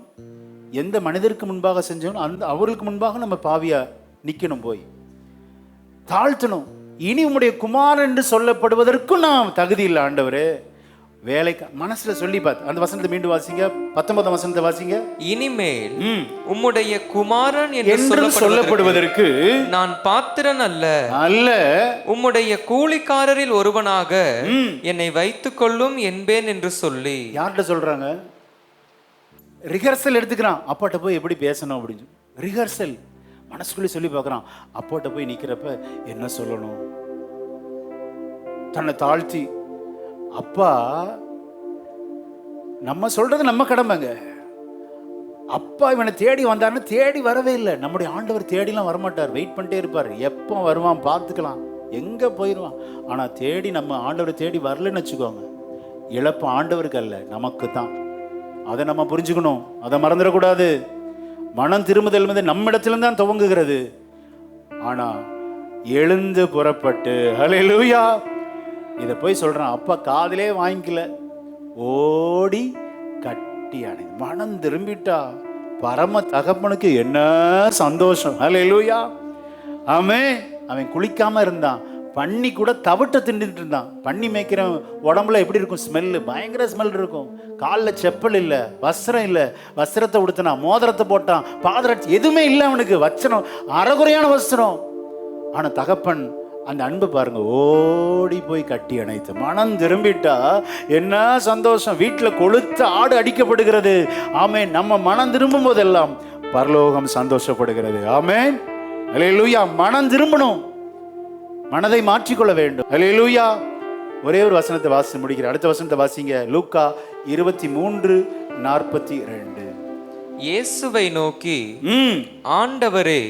எந்த மனிதருக்கு முன்பாக செஞ்சோம் அந்த அவருக்கு முன்பாக நம்ம பாவியா நிக்கணும், போய் தாழ்த்தணும். இனி உம்முடைய குமாரன் என்று சொல்லப்படுவதற்கும் நான் தகுதி இல்லை ஆண்டவரே. வேலைக்கு மனசுல சொல்லி பார்த்து அந்த வசனத்தை மீண்டும் வாசிங்க. 19 வசனத்தை வாசிங்க. இனிமேல் உம்முடைய குமாரன் என்று சொல்லப்படுவதற்கு நான் பாத்திரன் அல்ல, உம்முடைய கூலிக்காரரில் ஒருவனாக என்னை வைத்துக் கொள்ளும் என்பேன் என்று சொல்லி. யார்கிட்ட சொல்றாங்க? ரிஹர்சல் எடுத்துக்கிறான். அப்பாட்ட போய் எப்படி பேசணும் அப்படின்னு ரிஹர்சல் மனசுக்குள்ளே சொல்லி பார்க்குறான். அப்பாட்ட போய் நிற்கிறப்ப என்ன சொல்லணும், தன்னை தாழ்த்தி. அப்பா நம்ம சொல்றது நம்ம கடமைங்க. அப்பா இவனை தேடி வந்தாருன்னு தேடி வரவே இல்லை. நம்முடைய ஆண்டவர் தேடிலாம் வரமாட்டார், வெயிட் பண்ணிட்டே இருப்பார். எப்போ வருவான் பார்த்துக்கலாம், எங்கே போயிடுவான். ஆனால் தேடி நம்ம ஆண்டவரை தேடி வரலன்னு வச்சுக்கோங்க, இழப்பு ஆண்டவருக்கு அல்ல, நமக்கு தான். அதை நம்ம புரிஞ்சுக்கணும், அதை மறந்துடக்கூடாது. மனம் திரும்புதல் வந்து நம்ம இடத்துல தான் துவங்குகிறது. ஆனா எழுந்து புறப்பட்டு ஹல்லேலூயா இதை போய் சொல்றான். அப்பா காதிலே வாங்கிக்கல, ஓடி கட்டி அணை. மனம் திரும்பிட்டா பரம தகப்பனுக்கு என்ன சந்தோஷம். ஹல்லேலூயா. அவன் குளிக்காம இருந்தான், பன்னி கூட தவிட்ட தின்னுட்டு இருந்தான். பன்னி மேய்க்கிற உடம்புல எப்படி இருக்கும் ஸ்மெல்லு, பயங்கர ஸ்மெல் இருக்கும். காலில் செப்பல் இல்லை, வஸ்திரம் இல்லை, வஸ்திரத்தை உடுத்தினான், மோதிரத்தை போட்டான், பாதரட்சி எதுவுமே இல்லை அவனுக்கு, வச்சனம் அறகுறையான வஸ்திரம். ஆனால் தகப்பன் அந்த அன்பு பாருங்க, ஓடி போய் கட்டி அணைத்து. மனம் திரும்பிட்டா என்ன சந்தோஷம். வீட்டில் கொளுத்த ஆடு அடிக்கப்படுகிறது. ஆமேன். நம்ம மனம் திரும்பும் போதெல்லாம் பரலோகம் சந்தோஷப்படுகிறது. ஆமேன். ஹல்லேலூயா. மனம் திரும்பணும், மனதை மாற்றிக்கொள்ள வேண்டும். ஹல்லேலூயா. ஒரே ஒரு வசனத்தை வாசி முடிக்கிற. அடுத்த வசனத்தை வாசிங்க. லூக்கா 23:42. இயேசுவை நோக்கி ஆண்டவரே.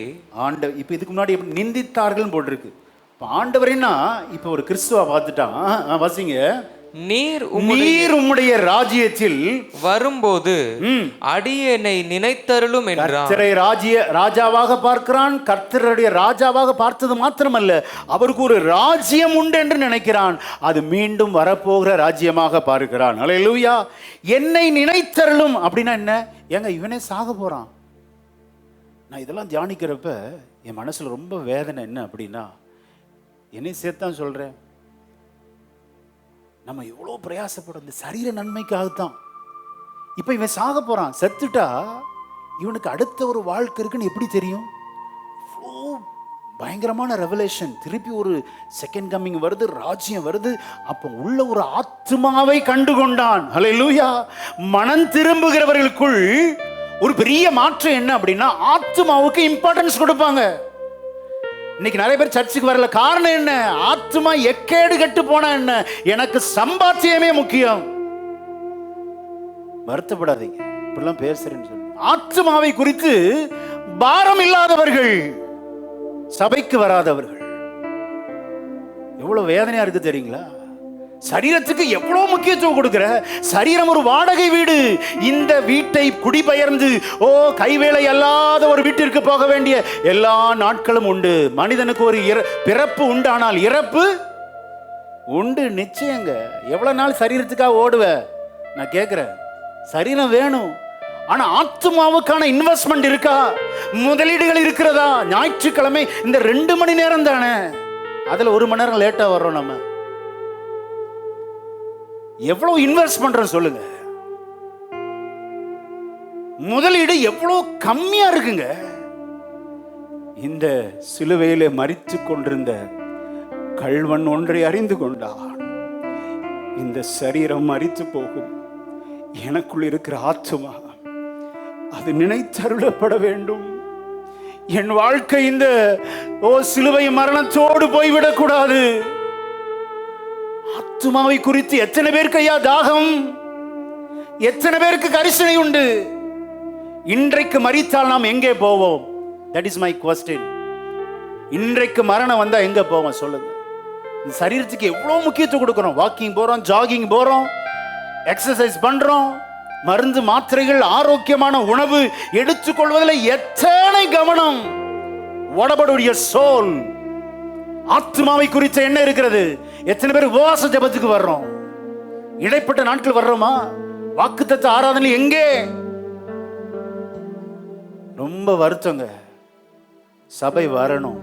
இப்ப இதுக்கு முன்னாடி நிந்தித்தார்கள் போட்டிருக்கு. ஆண்டவரேன்னா இப்ப ஒரு கிறிஸ்துவ பார்த்துட்டான். வாசிங்க. நீர் உம்முடைய ராஜ்யத்தில் வரும்போது அடியேனை நினைத்தருளும் என்றார். கர்த்தரை ராஜாவாக பார்க்கிறான். கர்த்தருடைய ராஜாவாக பார்த்தது மாத்திரமல்ல, அவருக்கு ஒரு ராஜ்யம் உண்டு என்று நினைக்கிறான். அது மீண்டும் வரப்போகிற ராஜ்யமாக பார்க்கிறான். ஹல்லேலூயா. என்னை நினைத்தருளும் அப்படின்னா என்ன? ஏங்க இவனே சாக போறான். நான் இதெல்லாம் தியானிக்கிறப்ப என் மனசுல ரொம்ப வேதனை என்ன அப்படின்னா, என்னை சேர்த்தான் சொல்றேன், நம்ம எவ்வளோ பிரயாசப்படும் இந்த சரீர நன்மைக்காகத்தான். இப்போ இவன் சாக போறான். செத்துட்டா இவனுக்கு அடுத்த ஒரு வாழ்க்கை இருக்குன்னு எப்படி தெரியும்? பயங்கரமான ரெவலேஷன். திருப்பி ஒரு செகண்ட் கம்மிங் வருது, ராஜ்யம் வருது. அப்போ உள்ள ஒரு ஆத்மாவை கண்டு கொண்டான். ஹல்லேலூயா. மனம் திரும்புகிறவர்களுக்குள் ஒரு பெரிய மாற்றம் என்ன அப்படின்னா, ஆத்மாவுக்கு இம்பார்ட்டன்ஸ் கொடுப்பாங்க. இன்னைக்கு நிறைய பேர் சர்ச்சுக்கு வரல. காரணம் என்ன? ஆத்மா எக்கேடு கெட்டு போனா என்ன, எனக்கு சம்பாத்தியமே முக்கியம். வருத்தப்படாதீங்க, இப்படிலாம் பேசுறேன்னு சொல்லி. ஆத்மாவை குறித்து பாரம் இல்லாதவர்கள், சபைக்கு வராதவர்கள். எவ்வளவு வேதனையா இருக்கு தெரியுங்களா? சரீரத்துக்கு எவ்வளவு முக்கியத்துவம் கொடுக்கிற. சரீரம் ஒரு வாடகை வீடு. இந்த வீட்டை குடிபெயர்ந்து கைவேளை அல்லாத ஒரு வீட்டிற்கு போக வேண்டிய எல்லா நாட்களும் உண்டு. மனிதனுக்கு ஒரு பிறப்பு உண்டு, ஆனால் இறப்பு உண்டு நிச்சயங்க. எவ்வளவு நாள் சரீரத்துக்காக ஓடுவ? நான் கேட்கிறேன். சரீரம் வேணும், ஆனா ஆத்மாவுக்கான இன்வெஸ்ட்மெண்ட் இருக்கா? முதலீடுகள் இருக்கிறதா? ஞாயிற்றுக்கிழமை இந்த 2 மணி நேரம் தானே, அதுல 1 மணி நேரம் லேட்டா வர்றோம். நம்ம எவ்வளவு இன்வெஸ்ட் பண்றோம் சொல்லுங்க. முதலீடு எவ்வளவு கம்மியா இருக்குங்க. இந்த சிலுவையிலே மரித்து கொண்டிருந்த கள்வன் ஒன்றை அறிந்து கொண்டான். இந்த சரீரம் மரித்து போகும், எனக்குள் இருக்கிற ஆத்மா அது நினைத்தருளப்பட வேண்டும். என் வாழ்க்கை இந்த சிலுவை மரணத்தோடு போய்விடக் கூடாது. ஆத்துமாவை குறித்து எத்தனை பேருக்கு ஐயா தாகம், எத்தனை பேருக்கு கரிசனை உண்டு? இன்றைக்கு மரித்தால் நாம் எங்கே போவோம்? That is my question. இன்றைக்கு மரணம் வந்தா எங்க போவோம் சொல்லுங்க? இந்த சரீரத்துக்கு எவ்வளவு முக்கியத்துவம் கொடுக்கிறோம். வாக்கிங் போறோம், ஜாகிங் போறோம், எக்ஸசைஸ் பண்றோம், மருந்து மாத்திரைகள், ஆரோக்கியமான உணவு எடுத்துக்கொள்வதில் எத்தனை கவனம். What about your soul? ஆத்மாவை குறித்த என்ன இருக்கிறது? எத்தனை பேர் உபவாச ஜெபத்துக்கு வர்றோம்? இடைப்பட்ட நாட்கள் வர்றோமா? வாக்குத்தத்த ஆராதனை எங்கே? ரொம்ப வருத்தங்க. சபை வரணும்.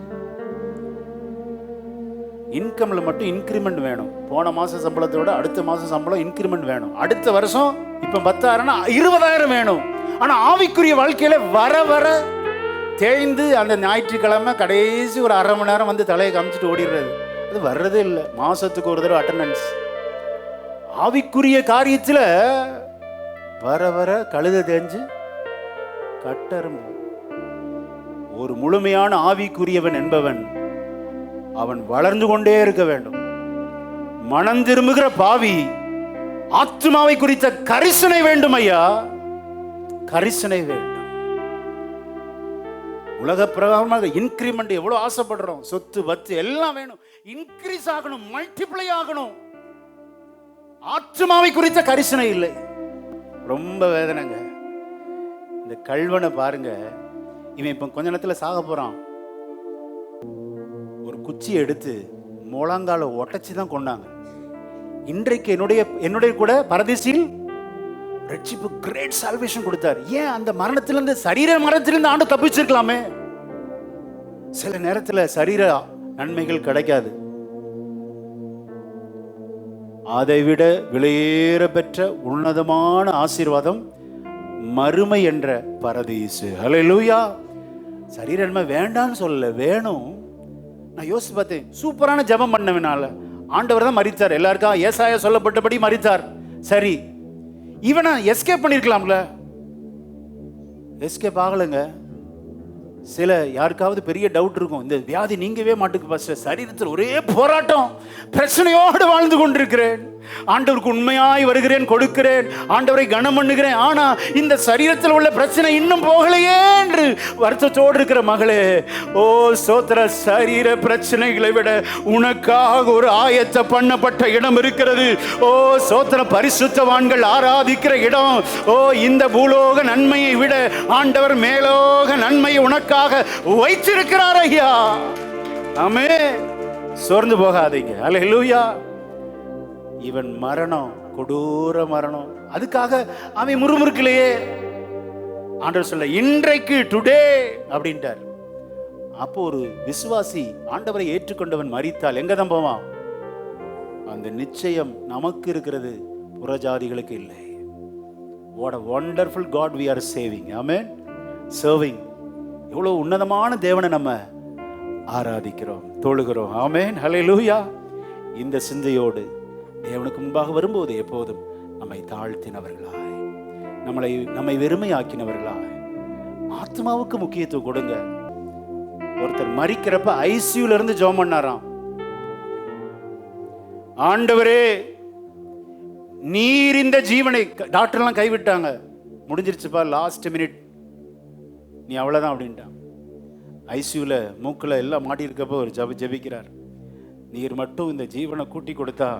இன்கம்ல மட்டும் இன்கிரிமெண்ட் வேணும். போன மாச சம்பளத்தோட அடுத்த மாசம் சம்பளம் இன்கிரிமெண்ட் வேணும். அடுத்த வருஷம் இப்ப 10,000 20,000 வேணும். ஆனா ஆவிக்குரிய வாழ்க்கையில வர வர தேய்ந்து அந்த ஞாயிற்றுக்கிழமை கடைசி ஒரு அரை மணி நேரம் வந்து தலையை காமிச்சிட்டு ஓடிடுறது. அது வர்றதே இல்லை. மாசத்துக்கு ஒரு தடவை அட்டண்டன்ஸ். ஆவிக்குரிய காரியத்தில் வர வர கழுத தேஞ்சு கட்டரும். ஒரு முழுமையான ஆவிக்குரியவன் என்பவன் அவன் வளர்ந்து கொண்டே இருக்க வேண்டும். மனம் திரும்புகிற பாவி ஆத்மாவை குறித்த கரிசனை வேண்டும் ஐயா, கரிசனை வேண்டும். உலக பிரகாரமாக இன்கிரிமெண்ட் எவ்வளவு ஆசைப்படுறோம். சொத்து பத்து எல்லாம் வேணும், இன்க்ரீஸ் ஆகணும், மல்டிப்ளை ஆகணும். ஆத்மாவை குறித்த கரிசனை இல்லை. ரொம்ப வேதனைங்க. இந்த கல்வனை பாருங்க, இவன் இப்ப கொஞ்ச நேரத்துல சாக போறான். ஒரு குச்சி எடுத்து முழங்கால ஒட்டச்சி தான் கொண்டாங்க. இன்றைக்கு என்னுடைய கூட பரதேசில் ரட்சிப்பு கிரேட் சால்வேஷன் கொடுத்தார். ஏன்? அந்த மரணத்திலிருந்து, சரீர மரணத்திலிருந்து ஆண்டு தப்பிச்சிருக்கலாமே. சில நேரத்தில் சரீர நன்மைகள் கிடைக்காது. அதை விட விலையேற பெற்ற உன்னதமான ஆசீர்வாதம் மறுமை என்ற பரதீசு. ஹல்லேலூயா. சரீர நன்மை வேண்டான்னு சொல்லல, வேணும். நான் யோசிச்சு பார்த்தேன், சூப்பரான ஜெபம் பண்ணவனால ஆண்டவர் தான் மரித்தார். எல்லாருக்கும் ஏசாயா சொல்லப்பட்டபடி மரித்தார். சரி, இவனை எஸ்கேப் பண்ணிருக்கலாம்ல. எஸ்கேப் ஆகலைங்க. சில யாருக்காவது பெரிய டவுட் இருக்கும், இந்த வியாதி நீங்கவே மாட்டுக்கு பாஸ்டர், சரீரத்தில் ஒரே போராட்டம், பிரச்சனையோடு வாழ்ந்து கொண்டிருக்கிறேன், ஆண்டவருக்கு உண்மையாய் வருகிறேன், கொடுக்கிறேன், ஆண்டவரை கனம் பண்ணுகிறேன், ஆனா இந்த சரீரத்தில் உள்ள பிரச்சனை இன்னும் போகலையே என்று வருத்தத்தோடு இருக்கிற மகளே, ஓ சோத்திர, சரீர பிரச்சனைகளை விட உனக்காக ஒரு ஆயத்த பண்ணப்பட்ட இடம் இருக்கிறது. ஓ சோத்திர, பரிசுத்தவான்கள் ஆராதிக்கிற இடம். ஓ, இந்த பூலோக நன்மையை விட ஆண்டவர் மேலோக நன்மையை உனக்காக வைத்திருக்கிறார் ஐயா. ஆமென். சோர்ந்து போகாதீங்க. அல்லேலூயா. இவன் மரணம், கொடூர மரணம், அதுக்காக அவன் முறுமுறுக்கலையே. ஆண்டவர் சொல்ல, இன்றைக்கு டுடே அப்படின்ட்டார். அப்போ ஒரு விசுவாசி ஆண்டவரை ஏற்றுக்கொண்டவன் மரித்தால் எங்க தான் போவான்? அந்த நிச்சயம் நமக்கு இருக்கிறது, புறஜாதிகளுக்கு இல்லை. What a wonderful God we are saving. Amen. Serving. எவ்வளவு உன்னதமான தேவனை நம்ம ஆராதிக்கிறோம், தொழுகிறோம். ஆமென். ஹல்லேலூயா. இந்த சிந்தையோடு தேவனுக்கு முன்பாக வரும்போது எப்போதும் நம்மை தாழ்த்தினவர்களாய், நம்மை வெறுமையாக்கினவர்களாய், ஆத்மாவுக்கு முக்கியத்துவம் கொடுங்க. ஒருத்தர் மரிக்கிறப்ப ஐசியூல இருந்து ஜெபம் பண்ணாராம். ஆண்டவரே, நீர் இந்த ஜீவனை, டாக்டர்லாம் கைவிட்டாங்க, முடிஞ்சிருச்சுப்பா, லாஸ்ட் மினிட், நீ அவ்வளவுதான் அப்படின்ட்டான். ஐசியூல மூக்குல எல்லாம் மாட்டி இருக்கப்போ ஒரு ஜெபிக்கிறார். நீர் மட்டும் இந்த ஜீவனை கூட்டி கொடுத்தா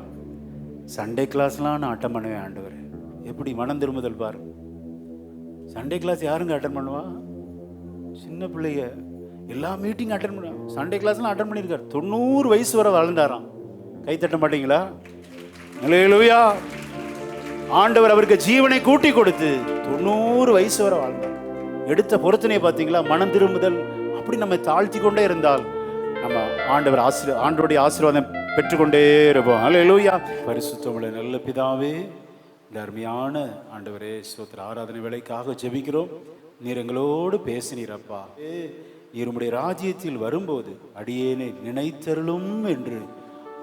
சண்டே கிளாஸ்லாம் நான் அட்டன் பண்ணுவேன் ஆண்டவர். எப்படி மனம் திரும்புதல் பாரு. சண்டே கிளாஸ் யாருங்க அட்டன் பண்ணுவா? சின்ன பிள்ளைங்க எல்லா மீட்டிங் அட்டன் பண்ணுவாங்க. சண்டே கிளாஸ்லாம் அட்டன் பண்ணியிருக்காரு. 90 வயசு வரை வாழ்ந்தாராம். கை தட்ட மாட்டீங்களா? அல்லேலூயா. ஆண்டவர் அவருக்கு ஜீவனை கூட்டி கொடுத்து 90 வயசு வரை வாழ்ந்தார். எடுத்த பொருத்தனையை பார்த்தீங்களா? மனம் திரும்புதல். அப்படி நம்ம தாழ்த்தி கொண்டே இருந்தால் நம்ம ஆண்டவருடைய ஆசீர்வாதம் பெற்றுக்கொண்டே இருப்போம். அல்லேலூயா. பரிசுத்தமுள்ள நல்ல பிதாவே, இந்த அருமையான ஆண்டவரே, ஸ்தோத்திர, ஆராதனை வேளைக்காக ஜெபிக்கிறோம். நீர் எங்களோடு பேசினீரப்பா. நீர் உம்முடைய ராஜ்யத்தில் வரும்போது அடியேனை நினைத்தருளும் என்று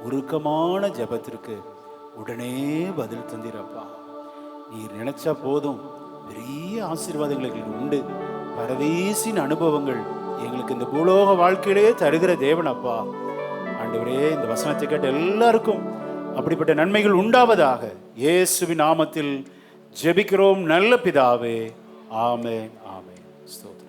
உருக்கமான ஜெபத்திற்கு உடனே பதில் தந்தீரப்பா. நீர் நினைச்சா போதும், பெரிய ஆசீர்வாதங்கள் எங்களுக்கு உண்டு. பரதேசின் அனுபவங்கள் எங்களுக்கு இந்த பூலோக வாழ்க்கையிலே தருகிற தேவன் அப்பா. ஆண்டவரே, இந்த வசனத்தை கேட்ட எல்லாருக்கும் அப்படிப்பட்ட நன்மைகள் உண்டாவதாக இயேசுவின் நாமத்தில் ஜெபிக்கிறோம் நல்ல பிதாவே. ஆமென். ஆமென். ஸ்தோத்திரம்.